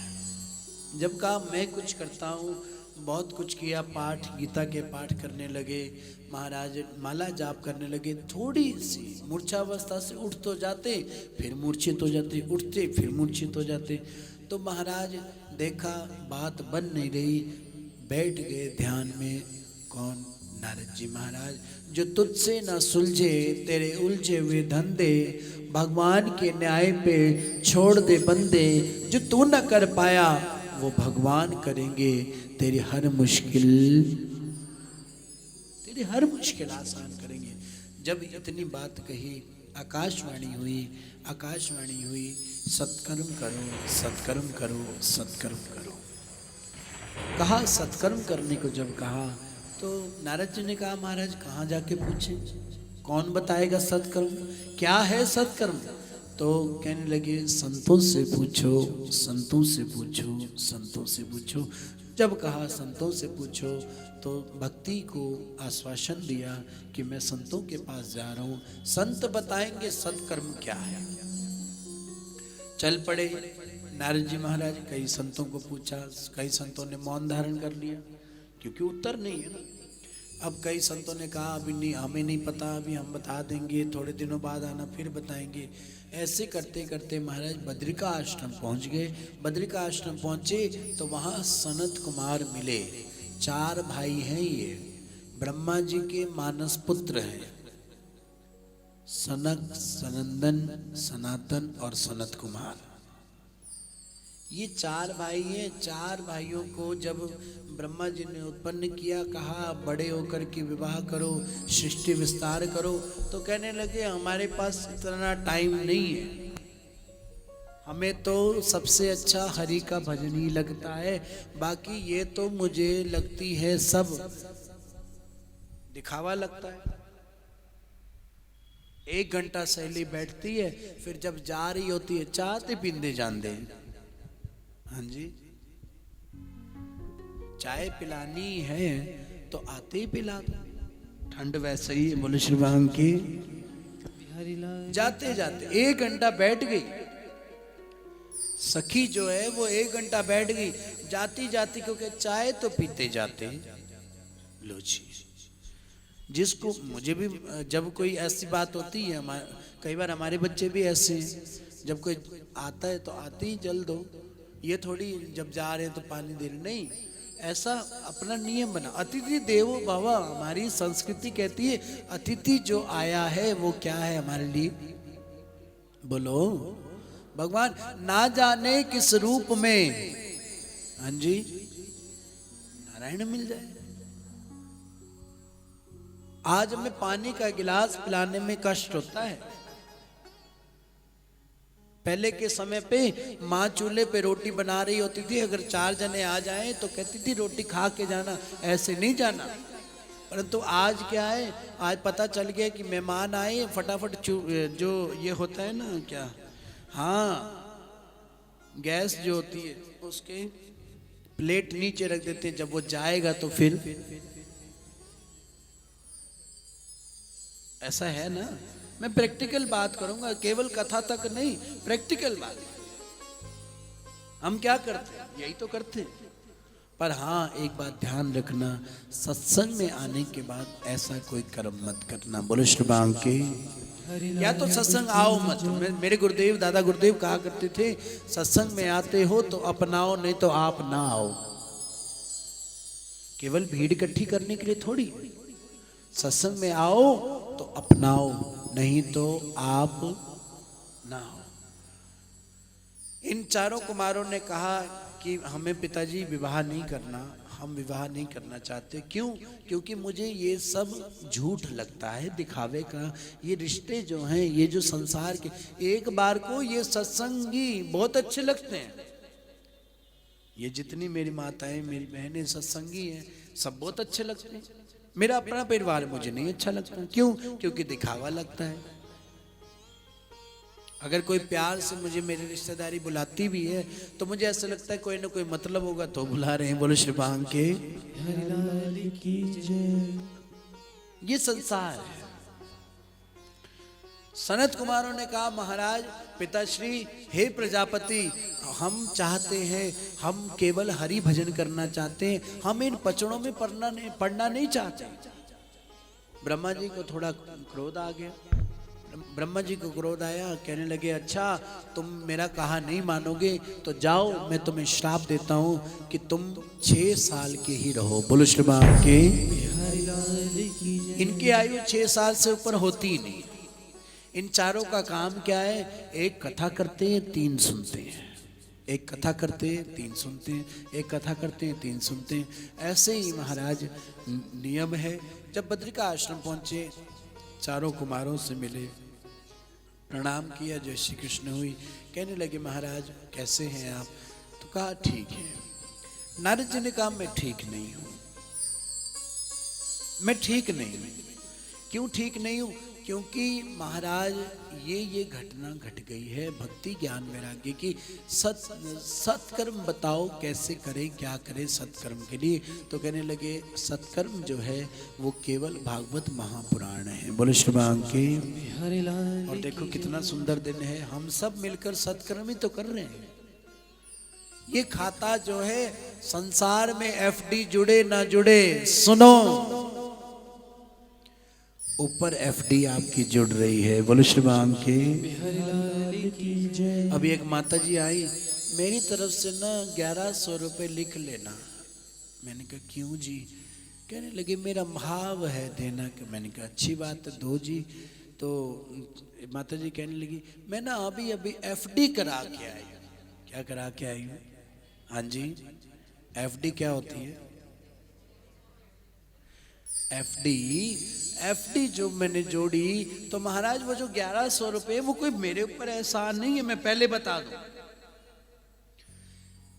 जब कहा मैं कुछ करता हूं बहुत कुछ किया, पाठ गीता के पाठ करने लगे, महाराज माला जाप करने लगे। थोड़ी सी मूर्छावस्था से उठ तो जाते, फिर मूर्छित हो जाते, उठते फिर मूर्छित हो जाते। तो महाराज देखा बात बन नहीं रही, बैठ गए ध्यान में। कौन? नारद जी महाराज। जो तुझसे न सुलझे तेरे उलझे हुए धंधे, भगवान के न्याय पे छोड़ दे बंदे। जो तू न कर पाया वो भगवान करेंगे, तेरी हर मुश्किल आसान करेंगे। जब इतनी बात कही, आकाशवाणी हुई, सत्कर्म करो, सत्कर्म करो, सत्कर्म करो। कहा सत्कर्म करने को जब कहा तो नारद जी ने कहा महाराज कहाँ जाके पूछे, कौन बताएगा सत्कर्म क्या है सत्कर्म? तो कहने लगे संतों से पूछो, संतों से पूछो, संतों से पूछो। जब कहा संतों से पूछो तो भक्ति को आश्वासन दिया कि मैं संतों के पास जा रहा हूँ, संत बताएंगे सत्कर्म क्या है। चल पड़े नारद जी महाराज। कई संतों को पूछा, कई संतों ने मौन धारण कर लिया क्योंकि उत्तर नहीं है ना। अब कई संतों ने कहा अभी नहीं, हमें नहीं पता, अभी हम बता देंगे, थोड़े दिनों बाद आना फिर बताएंगे। ऐसे करते करते महाराज बद्रिका आश्रम पहुंच गए। बद्रिका आश्रम पहुंचे तो वहाँ सनत कुमार मिले। 4 भाई हैं ये, ब्रह्मा जी के मानस पुत्र हैं, सनक, सनंदन, सनातन और सनत कुमार। ये 4 भाई हैं। 4 भाइयों को जब ब्रह्मा जी ने उत्पन्न किया, कहा बड़े होकर के विवाह करो, सृष्टि विस्तार करो, तो कहने लगे हमारे पास इतना टाइम नहीं है, हमें तो सबसे अच्छा हरि का भजन ही लगता है, बाकी ये तो मुझे लगती है सब दिखावा लगता है। 1 घंटा सहेली बैठती है, फिर जब जा रही होती है चाहते पींदे जानते हैं। हाँ जी, चाय पिलानी है तो आते ही पिला दो, ठंड वैसे ही है। बोले श्री राम की। जाते जाते 1 घंटा बैठ गई सखी जो है वो, 1 घंटा बैठ गई। जाती जाती क्योंकि चाय तो पीते जाते। लो जी, जिसको मुझे भी जब कोई ऐसी बात होती है, कई बार हमारे बच्चे भी ऐसे हैं, जब कोई आता है तो आते ही जल दो, ये थोड़ी जब जा रहे हैं तो पानी दे रहे, नहीं, ऐसा अपना नियम बना। अतिथि देवो भव, हमारी संस्कृति कहती है अतिथि जो आया है वो क्या है हमारे लिए? बोलो, भगवान ना जाने किस रूप में, हाँ जी, नारायण मिल जाए। आज हमें पानी का गिलास पिलाने में कष्ट होता है। पहले के समय पे माँ चूल्हे पे रोटी बना रही होती थी, अगर 4 जने आ जाएं तो कहती थी रोटी खा के जाना, ऐसे नहीं जाना। परंतु आज क्या है, आज पता चल गया कि मेहमान आए, फटाफट जो ये होता है ना क्या, हाँ, गैस जो होती है उसके प्लेट नीचे रख देते हैं, जब वो जाएगा तो फिर ऐसा है ना। मैं प्रैक्टिकल बात करूंगा, केवल कथा तक नहीं, प्रैक्टिकल बात। हम क्या करते हैं, यही तो करते हैं। पर हाँ, एक बात ध्यान रखना, सत्संग में आने के बाद ऐसा कोई कर्म मत करना। बोलो श्री राम के। या तो सत्संग आओ मत। मेरे गुरुदेव, दादा गुरुदेव कहा करते थे, सत्संग में आते हो तो अपनाओ, नहीं तो आप ना आओ। केवल भीड़ इकट्ठी करने के लिए थोड़ी, सत्संग में आओ तो अपनाओ, नहीं तो आप ना हो। इन 4 कुमारों ने कहा कि हमें पिताजी विवाह नहीं करना, हम विवाह नहीं करना चाहते। क्यों? क्योंकि मुझे ये सब झूठ लगता है, दिखावे का। ये रिश्ते जो हैं, ये जो संसार के, एक बार को ये सत्संगी बहुत अच्छे लगते हैं। ये जितनी मेरी माताएं, मेरी बहनें सत्संगी हैं, सब बहुत अच्छे लगते हैं। मेरा अपना परिवार मुझे नहीं अच्छा लगता। क्यों? क्योंकि दिखावा लगता है। अगर कोई प्यार से मुझे मेरी रिश्तेदारी बुलाती भी है तो मुझे ऐसा लगता है कोई ना कोई मतलब होगा तो बुला रहे हैं। बोलो श्री राम के। ये संसार है। सनत कुमारों ने कहा महाराज पिताश्री, हे प्रजापति, हम चाहते हैं, हम केवल हरि भजन करना चाहते हैं, हम इन पचड़ों में पढ़ना नहीं चाहते। ब्रह्मा जी को थोड़ा क्रोध आ गया। ब्रह्मा जी को क्रोध आया, कहने लगे अच्छा तुम मेरा कहा नहीं मानोगे तो जाओ, मैं तुम्हें श्राप देता हूँ कि तुम 6 साल के ही रहो। बोलो श्री राम के। इनकी आयु 6 साल से ऊपर होती ही नहीं। इन चारों का काम क्या है? एक कथा करते हैं, 3 सुनते हैं। एक कथा करते हैं, 3 सुनते हैं। एक कथा करते हैं, 3 सुनते हैं। ऐसे ही महाराज नियम है। जब बद्रिका आश्रम पहुंचे, चारों कुमारों से मिले, प्रणाम किया, जय श्री कृष्ण हुई। कहने लगे महाराज कैसे हैं आप? तो कहा ठीक है। नारद जी ने कहा मैं ठीक नहीं हूं, मैं ठीक नहीं हूं। क्यों ठीक नहीं हूं? क्योंकि महाराज ये घटना घट गई है भक्ति ज्ञान वैराग्य की। सत्कर्म बताओ कैसे करें, क्या करें सत्कर्म के लिए? तो कहने लगे सत्कर्म जो है वो केवल भागवत महापुराण है। बोले श्री राम के। और देखो कितना सुंदर दिन है, हम सब मिलकर सत्कर्म ही तो कर रहे हैं। ये खाता जो है संसार में एफडी जुड़े ना जुड़े, सुनो ऊपर एफडी आपकी जुड़ रही है। बोलो श्री राम के। अभी एक माता जी आई, मेरी तरफ से ना 1100 रुपए लिख लेना। मैंने कहा क्यों जी? कहने लगे मेरा भाव है देना। मैंने कहा अच्छी बात है, दो जी। तो माता जी कहने लगी मैं ना अभी एफडी करा के आई। क्या करा के आई हूँ? हाँ जी, एफडी क्या होती है? एफडी जो मैंने जोड़ी, तो महाराज वो जो 1100 रुपए वो कोई मेरे ऊपर एहसान नहीं है, मैं पहले बता दूं।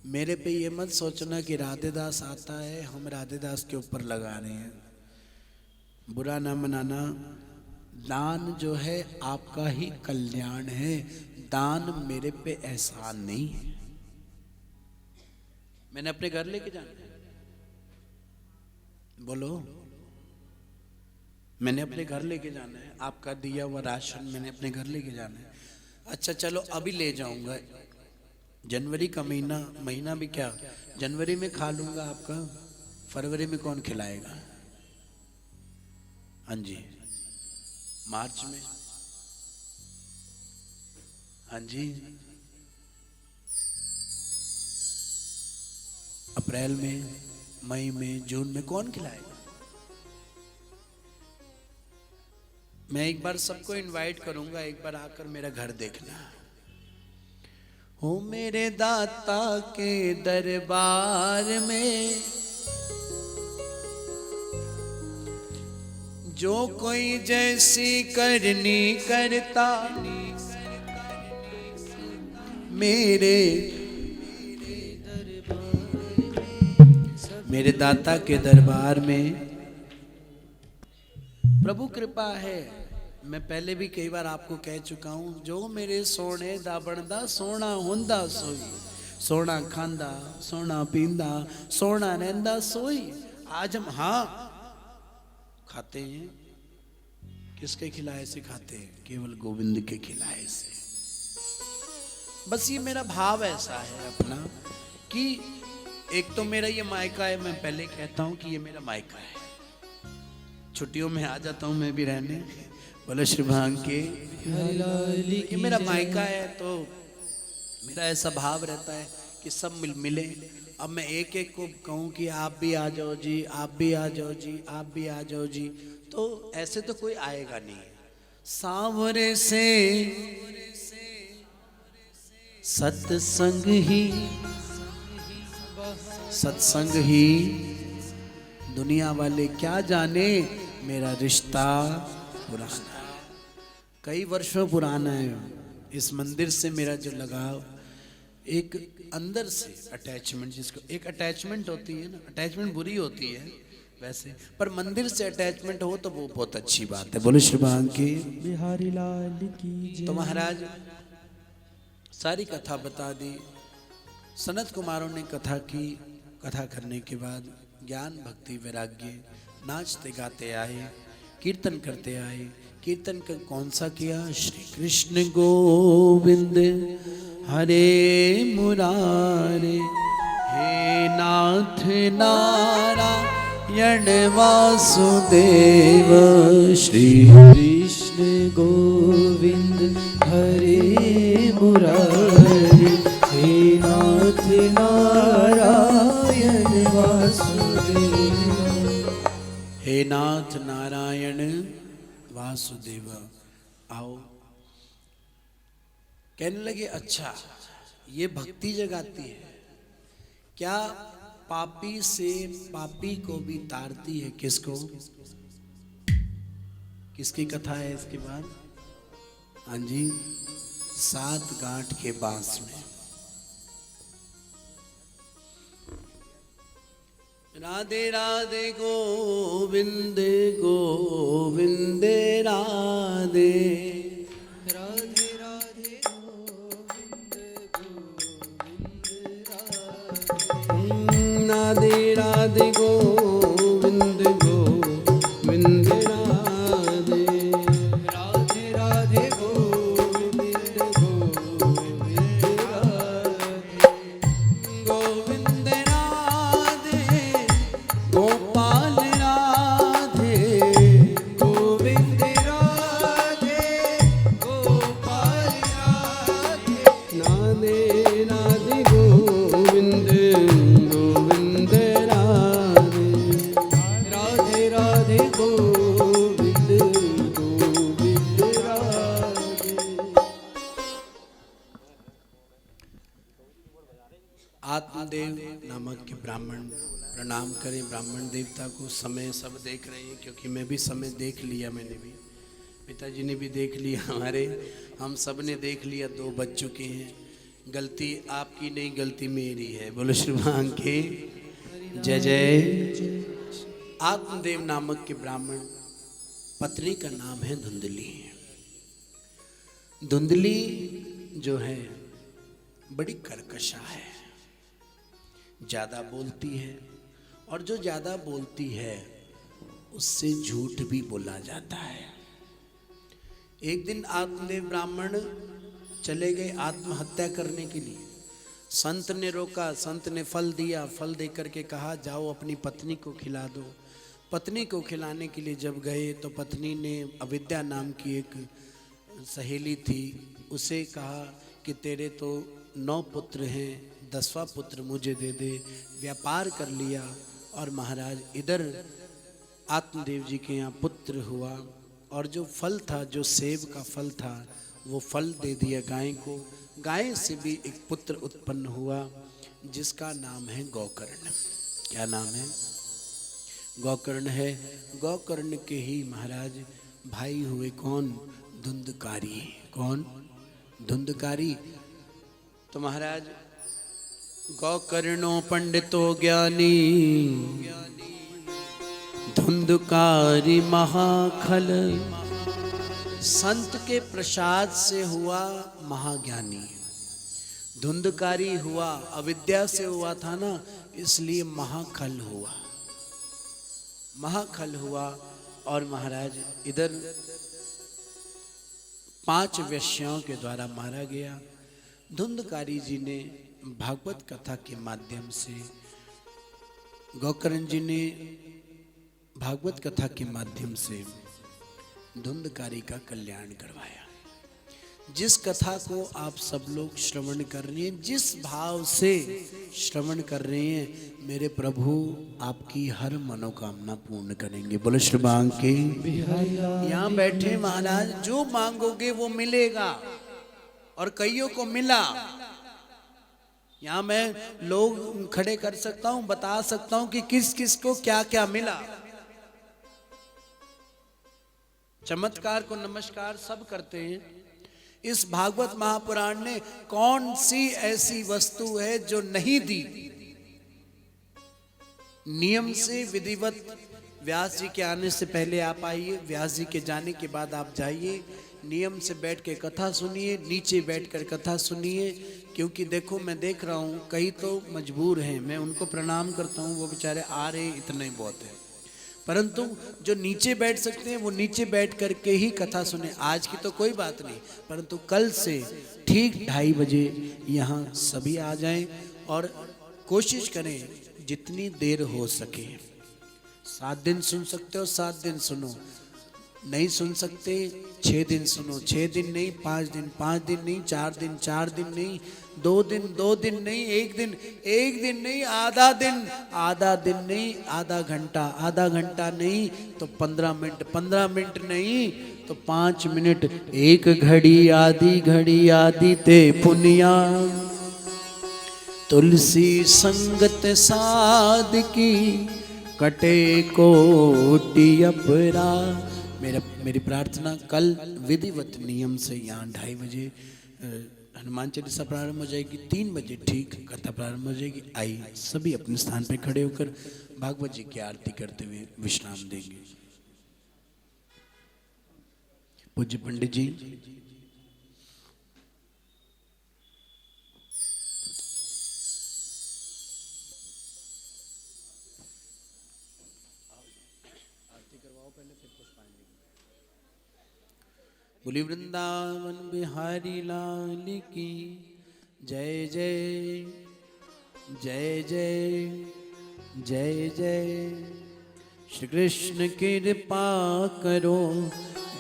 मेरे पे ये मत सोचना कि राधेदास आता है हम राधेदास के ऊपर लगा रहे हैं। बुरा ना मनाना। दान जो है आपका ही कल्याण है, दान मेरे पे एहसान नहीं है। मैंने अपने घर लेके जाना है। बोलो, मैंने अपने घर लेके जाना है। आपका दिया हुआ राशन मैंने अपने घर लेके जाना है। अच्छा चलो अभी ले जाऊंगा। जनवरी का महीना भी क्या, जनवरी में खा लूंगा आपका, फरवरी में कौन खिलाएगा? हाँ जी, मार्च में, हाँ जी, अप्रैल में, मई में, जून में कौन खिलाएगा? मैं एक बार सबको इनवाइट करूंगा, एक बार आकर मेरा घर देखना। हो मेरे दाता के दरबार में जो कोई जैसी करनी करता, मेरे दाता के दरबार में प्रभु कृपा है। मैं पहले भी कई बार आपको कह चुका हूं, जो मेरे सोने दा बनदा सोना हुंदा सोई, सोना खांदा सोना पींदा सोना रहंदा सोई। आज हम हाँ खाते हैं, किसके खिलाए से खाते हैं? केवल गोविंद के खिलाए से। बस ये मेरा भाव ऐसा है अपना कि एक तो मेरा ये मायका है, मैं पहले कहता हूं कि ये मेरा मायका है। छुट्टियों में आ जाता हूँ मैं भी रहने। बोले श्री भांग के। ये मेरा मायका है, तो मेरा ऐसा भाव रहता है कि सब मिले। अब मैं एक एक को कहूँ कि आप भी आ जाओ जी, आप भी आ जाओ जी, आप भी आ जाओ जी, तो ऐसे तो कोई आएगा नहीं। सांवरे से सत्संग ही दुनिया वाले क्या जाने, मेरा रिश्ता पुराना, कई वर्षों पुराना है। इस मंदिर से मेरा जो लगाव, एक अंदर से अटैचमेंट, जिसको एक अटैचमेंट होती है ना, अटैचमेंट बुरी होती है वैसे, पर मंदिर से अटैचमेंट हो तो वो बहुत अच्छी बात है। बोलो श्री भांग की। बिहारी लाल की जय। तो महाराज सारी कथा बता दी। सनत कुमारों ने कथा की। कथा करने के बाद ज्ञान भक्ति वैराग्य नाचते गाते आए। कीर्तन करते आए। कीर्तन कौन सा किया? श्री कृष्ण गोविंद हरे मुरारे, हे नाथ नारायण वासुदेव। श्री कृष्ण गोविंद हरे मुरारी, हे नाथ नारायण वासुदेव। हे नाथ नारायण वासुदेव। आओ। कहने लगे अच्छा ये भक्ति जगाती है क्या? पापी से पापी को भी तारती है। किसको? किसकी कथा है इसके बाद? हाँ जी, 7 गांठ के बांस में। राधे राधे गोविंद गोविंद राधे, राधे राधे गोविंद गोविंद राधे, राधे राधे गोविंद गोविंद राधे, राधे राधे गोविंद गोविंद राधे, गोविंद राधे गोपाल राधे, गोविंद राधे गोपाल राधे, राधे राधे गोविंद गोविंद राधे, राधे राधे गोविंद गोविंद राधे। आत्मदेव नामक के ब्राह्मण प्रणाम करें ब्राह्मण देवता को। समय सब देख रहे हैं क्योंकि मैं भी समय देख लिया, मैंने भी, पिताजी ने भी देख लिया, हमारे हम सब ने देख लिया। 2 बज चुके हैं। गलती आपकी नहीं, गलती मेरी है। बोलो श्री भगवान के जय जय। आत्मदेव नामक के ब्राह्मण, पत्नी का नाम है धुंधली। धुंधली जो है बड़ी कर्कशा है, ज्यादा बोलती है, और जो ज्यादा बोलती है उससे झूठ भी बोला जाता है। एक दिन आत्मदेव ब्राह्मण चले गए आत्महत्या करने के लिए। संत ने रोका, संत ने फल दिया, फल दे करके कहा जाओ अपनी पत्नी को खिला दो। पत्नी को खिलाने के लिए जब गए तो पत्नी ने अविद्या नाम की एक सहेली थी, उसे कहा कि तेरे तो 9 पुत्र हैं, 10वां पुत्र मुझे दे दे। व्यापार कर लिया और महाराज इधर आत्मदेव जी के यहाँ पुत्र हुआ, और जो फल था, जो सेब का फल था, वो फल दे दिया गाय को। गाय से भी एक पुत्र उत्पन्न हुआ जिसका नाम है गौकर्ण। क्या नाम है? गौकर्ण है। गौकर्ण के ही महाराज भाई हुए कौन? धुंधकारी। कौन? धुंधकारी। तो महाराज गौकर्णो पंडितो ज्ञानी, धुंधकारी महाखल। संत के प्रसाद से हुआ महाज्ञानी। धुंधकारी हुआ, अविद्या से हुआ था ना, इसलिए महाखल हुआ। महाखल हुआ और महाराज इधर 5 वेश्याओं के द्वारा मारा गया। धुंधकारी जी ने भागवत कथा के माध्यम से, गौकर्ण जी ने भागवत कथा के माध्यम से धुंधकारी का कल्याण करवाया। जिस कथा को आप सब लोग श्रवण कर रहे हैं, जिस भाव से श्रवण कर रहे हैं, मेरे प्रभु आपकी हर मनोकामना पूर्ण करेंगे। बोलो श्री भगवान के। यहाँ बैठे महाराज, जो मांगोगे वो मिलेगा, और कईयों को मिला। यहाँ मैं लोग खड़े कर सकता हूँ, बता सकता हूँ कि किस किस को क्या क्या मिला। चमत्कार को नमस्कार सब करते हैं। इस भागवत महापुराण ने कौन सी ऐसी वस्तु है जो नहीं दी? नियम से विधिवत व्यास जी के आने से पहले आप आइए, व्यास जी के जाने के बाद आप जाइए, नियम से बैठ के कथा सुनिए, नीचे बैठकर कथा सुनिए। क्योंकि देखो मैं देख रहा हूँ कई तो मजबूर हैं, मैं उनको प्रणाम करता हूँ, वो बेचारे आ रहे इतना ही बहुत है। परंतु जो नीचे बैठ सकते हैं वो नीचे बैठ करके ही कथा सुने। आज की तो कोई बात नहीं, परंतु कल से ठीक 2:30 बजे यहाँ सभी आ जाएं और कोशिश करें जितनी देर हो सके। 7 दिन सुन सकते हो 7 दिन सुनो, नहीं सुन सकते 6 दिन सुनो, 6 दिन नहीं 5 दिन, 5 दिन नहीं 4 दिन, 4 दिन नहीं 2 दिन, 2 दिन नहीं 1 दिन, 1 दिन नहीं आधा दिन, आधा दिन नहीं आधा घंटा, आधा घंटा नहीं तो 15 मिनट, 15 मिनट नहीं तो 5 मिनट, 1 घड़ी आधी ते पुनिया, तुलसी संगत साध की कटे कोटि अपरा। मेरी प्रार्थना कल विधिवत नियम से यहाँ 2:30 बजे हनुमान चालीसा प्रारंभ हो जाएगी, 3 बजे ठीक कथा प्रारंभ हो जाएगी। आई सभी अपने स्थान पर खड़े होकर भागवत जी की आरती करते हुए विश्राम देंगे। पूज्य पंडित जी बोली वृंदावन बिहारी लाल की जय जय जय जय जय जय। श्री कृष्ण कृपा करो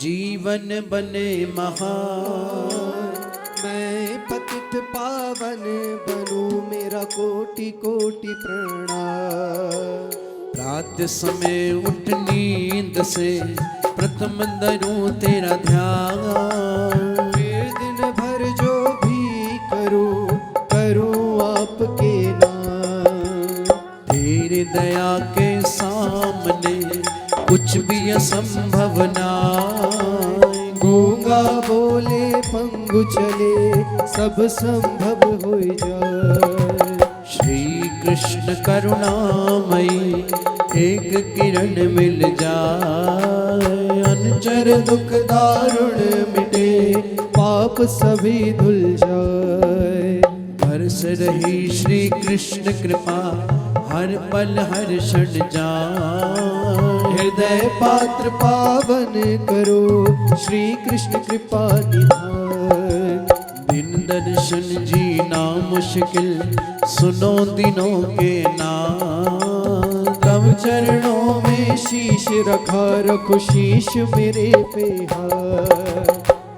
जीवन बने महान, मैं पतित पावन बनूं मेरा कोटि कोटि प्रणाम। प्रातः समय उठ नींद से प्रथम धरूं तेरा ध्यान, फिर दिन भर जो भी करूं आपके नाम। तेरी दया के सामने कुछ भी असंभव ना। गूंगा बोले पंगु चले सब संभव हो जाए। श्री कृष्ण करुणामयी एक किरण मिल जाए, अनुचर दुख दारुण मिटे पाप सभी धुल जाए। बरस रही श्री कृष्ण कृपा हर पल हर क्षण जाए। हृदय पात्र पावन करो श्री कृष्ण कृपा निधान। दिन दर्शन जीना मुश्किल सुनो दिनों के नाम, तब चरणों में शीश रखो शीश मेरे पे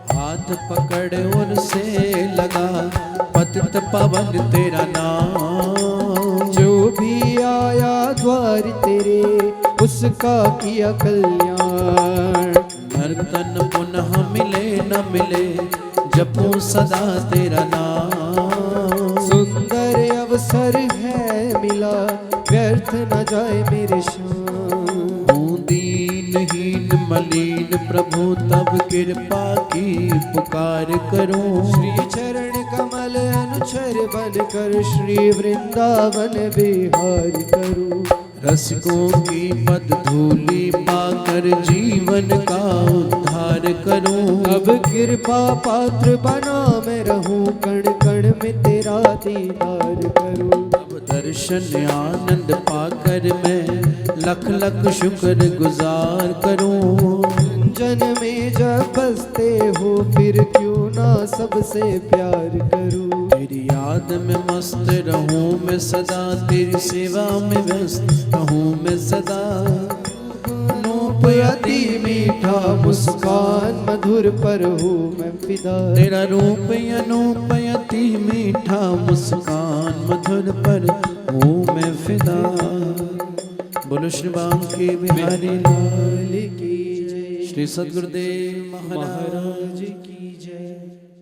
हाथ पकड़ उनसे लगा पतित पावन तेरा नाम। जो भी आया द्वार तेरे उसका किया कल्याण। नर्तन पुनः मिले न मिले जपो सदा तेरा नाम। सुंदर अवसर है मिला व्यर्थ न जाए मेरे शान। हूँ दीनहीन मलिन प्रभु तब कृपा की पुकार करूं। श्री चरण कमल अनुचर बन कर श्री वृंदावन बिहार करूं। रसिकों की पद धूलि पाकर जीवन का उद्धार करूं। अब कृपा पात्र बना मैं रहूं कण कण में तेरा दीदार करूं। अब दर्शन आनंद पाकर मैं लख लख शुक्र गुजार करूं। जन में जब बसते हो फिर क्यों ना सबसे प्यार करूं। तेरी याद में मस्त रहूं मैं सदा, तेरी सेवा में व्यस्त रहूं मैं सदा। रूप अति मीठा मुस्कान मधुर पर हूँ मैं फिदा। तेरा रूप अनूप अति मीठा मुस्कान मधुर पर हूँ मैं फिदा। बोलो श्री बांके बिहारी लाल की जय। श्री सद्गुरुदेव महाराज की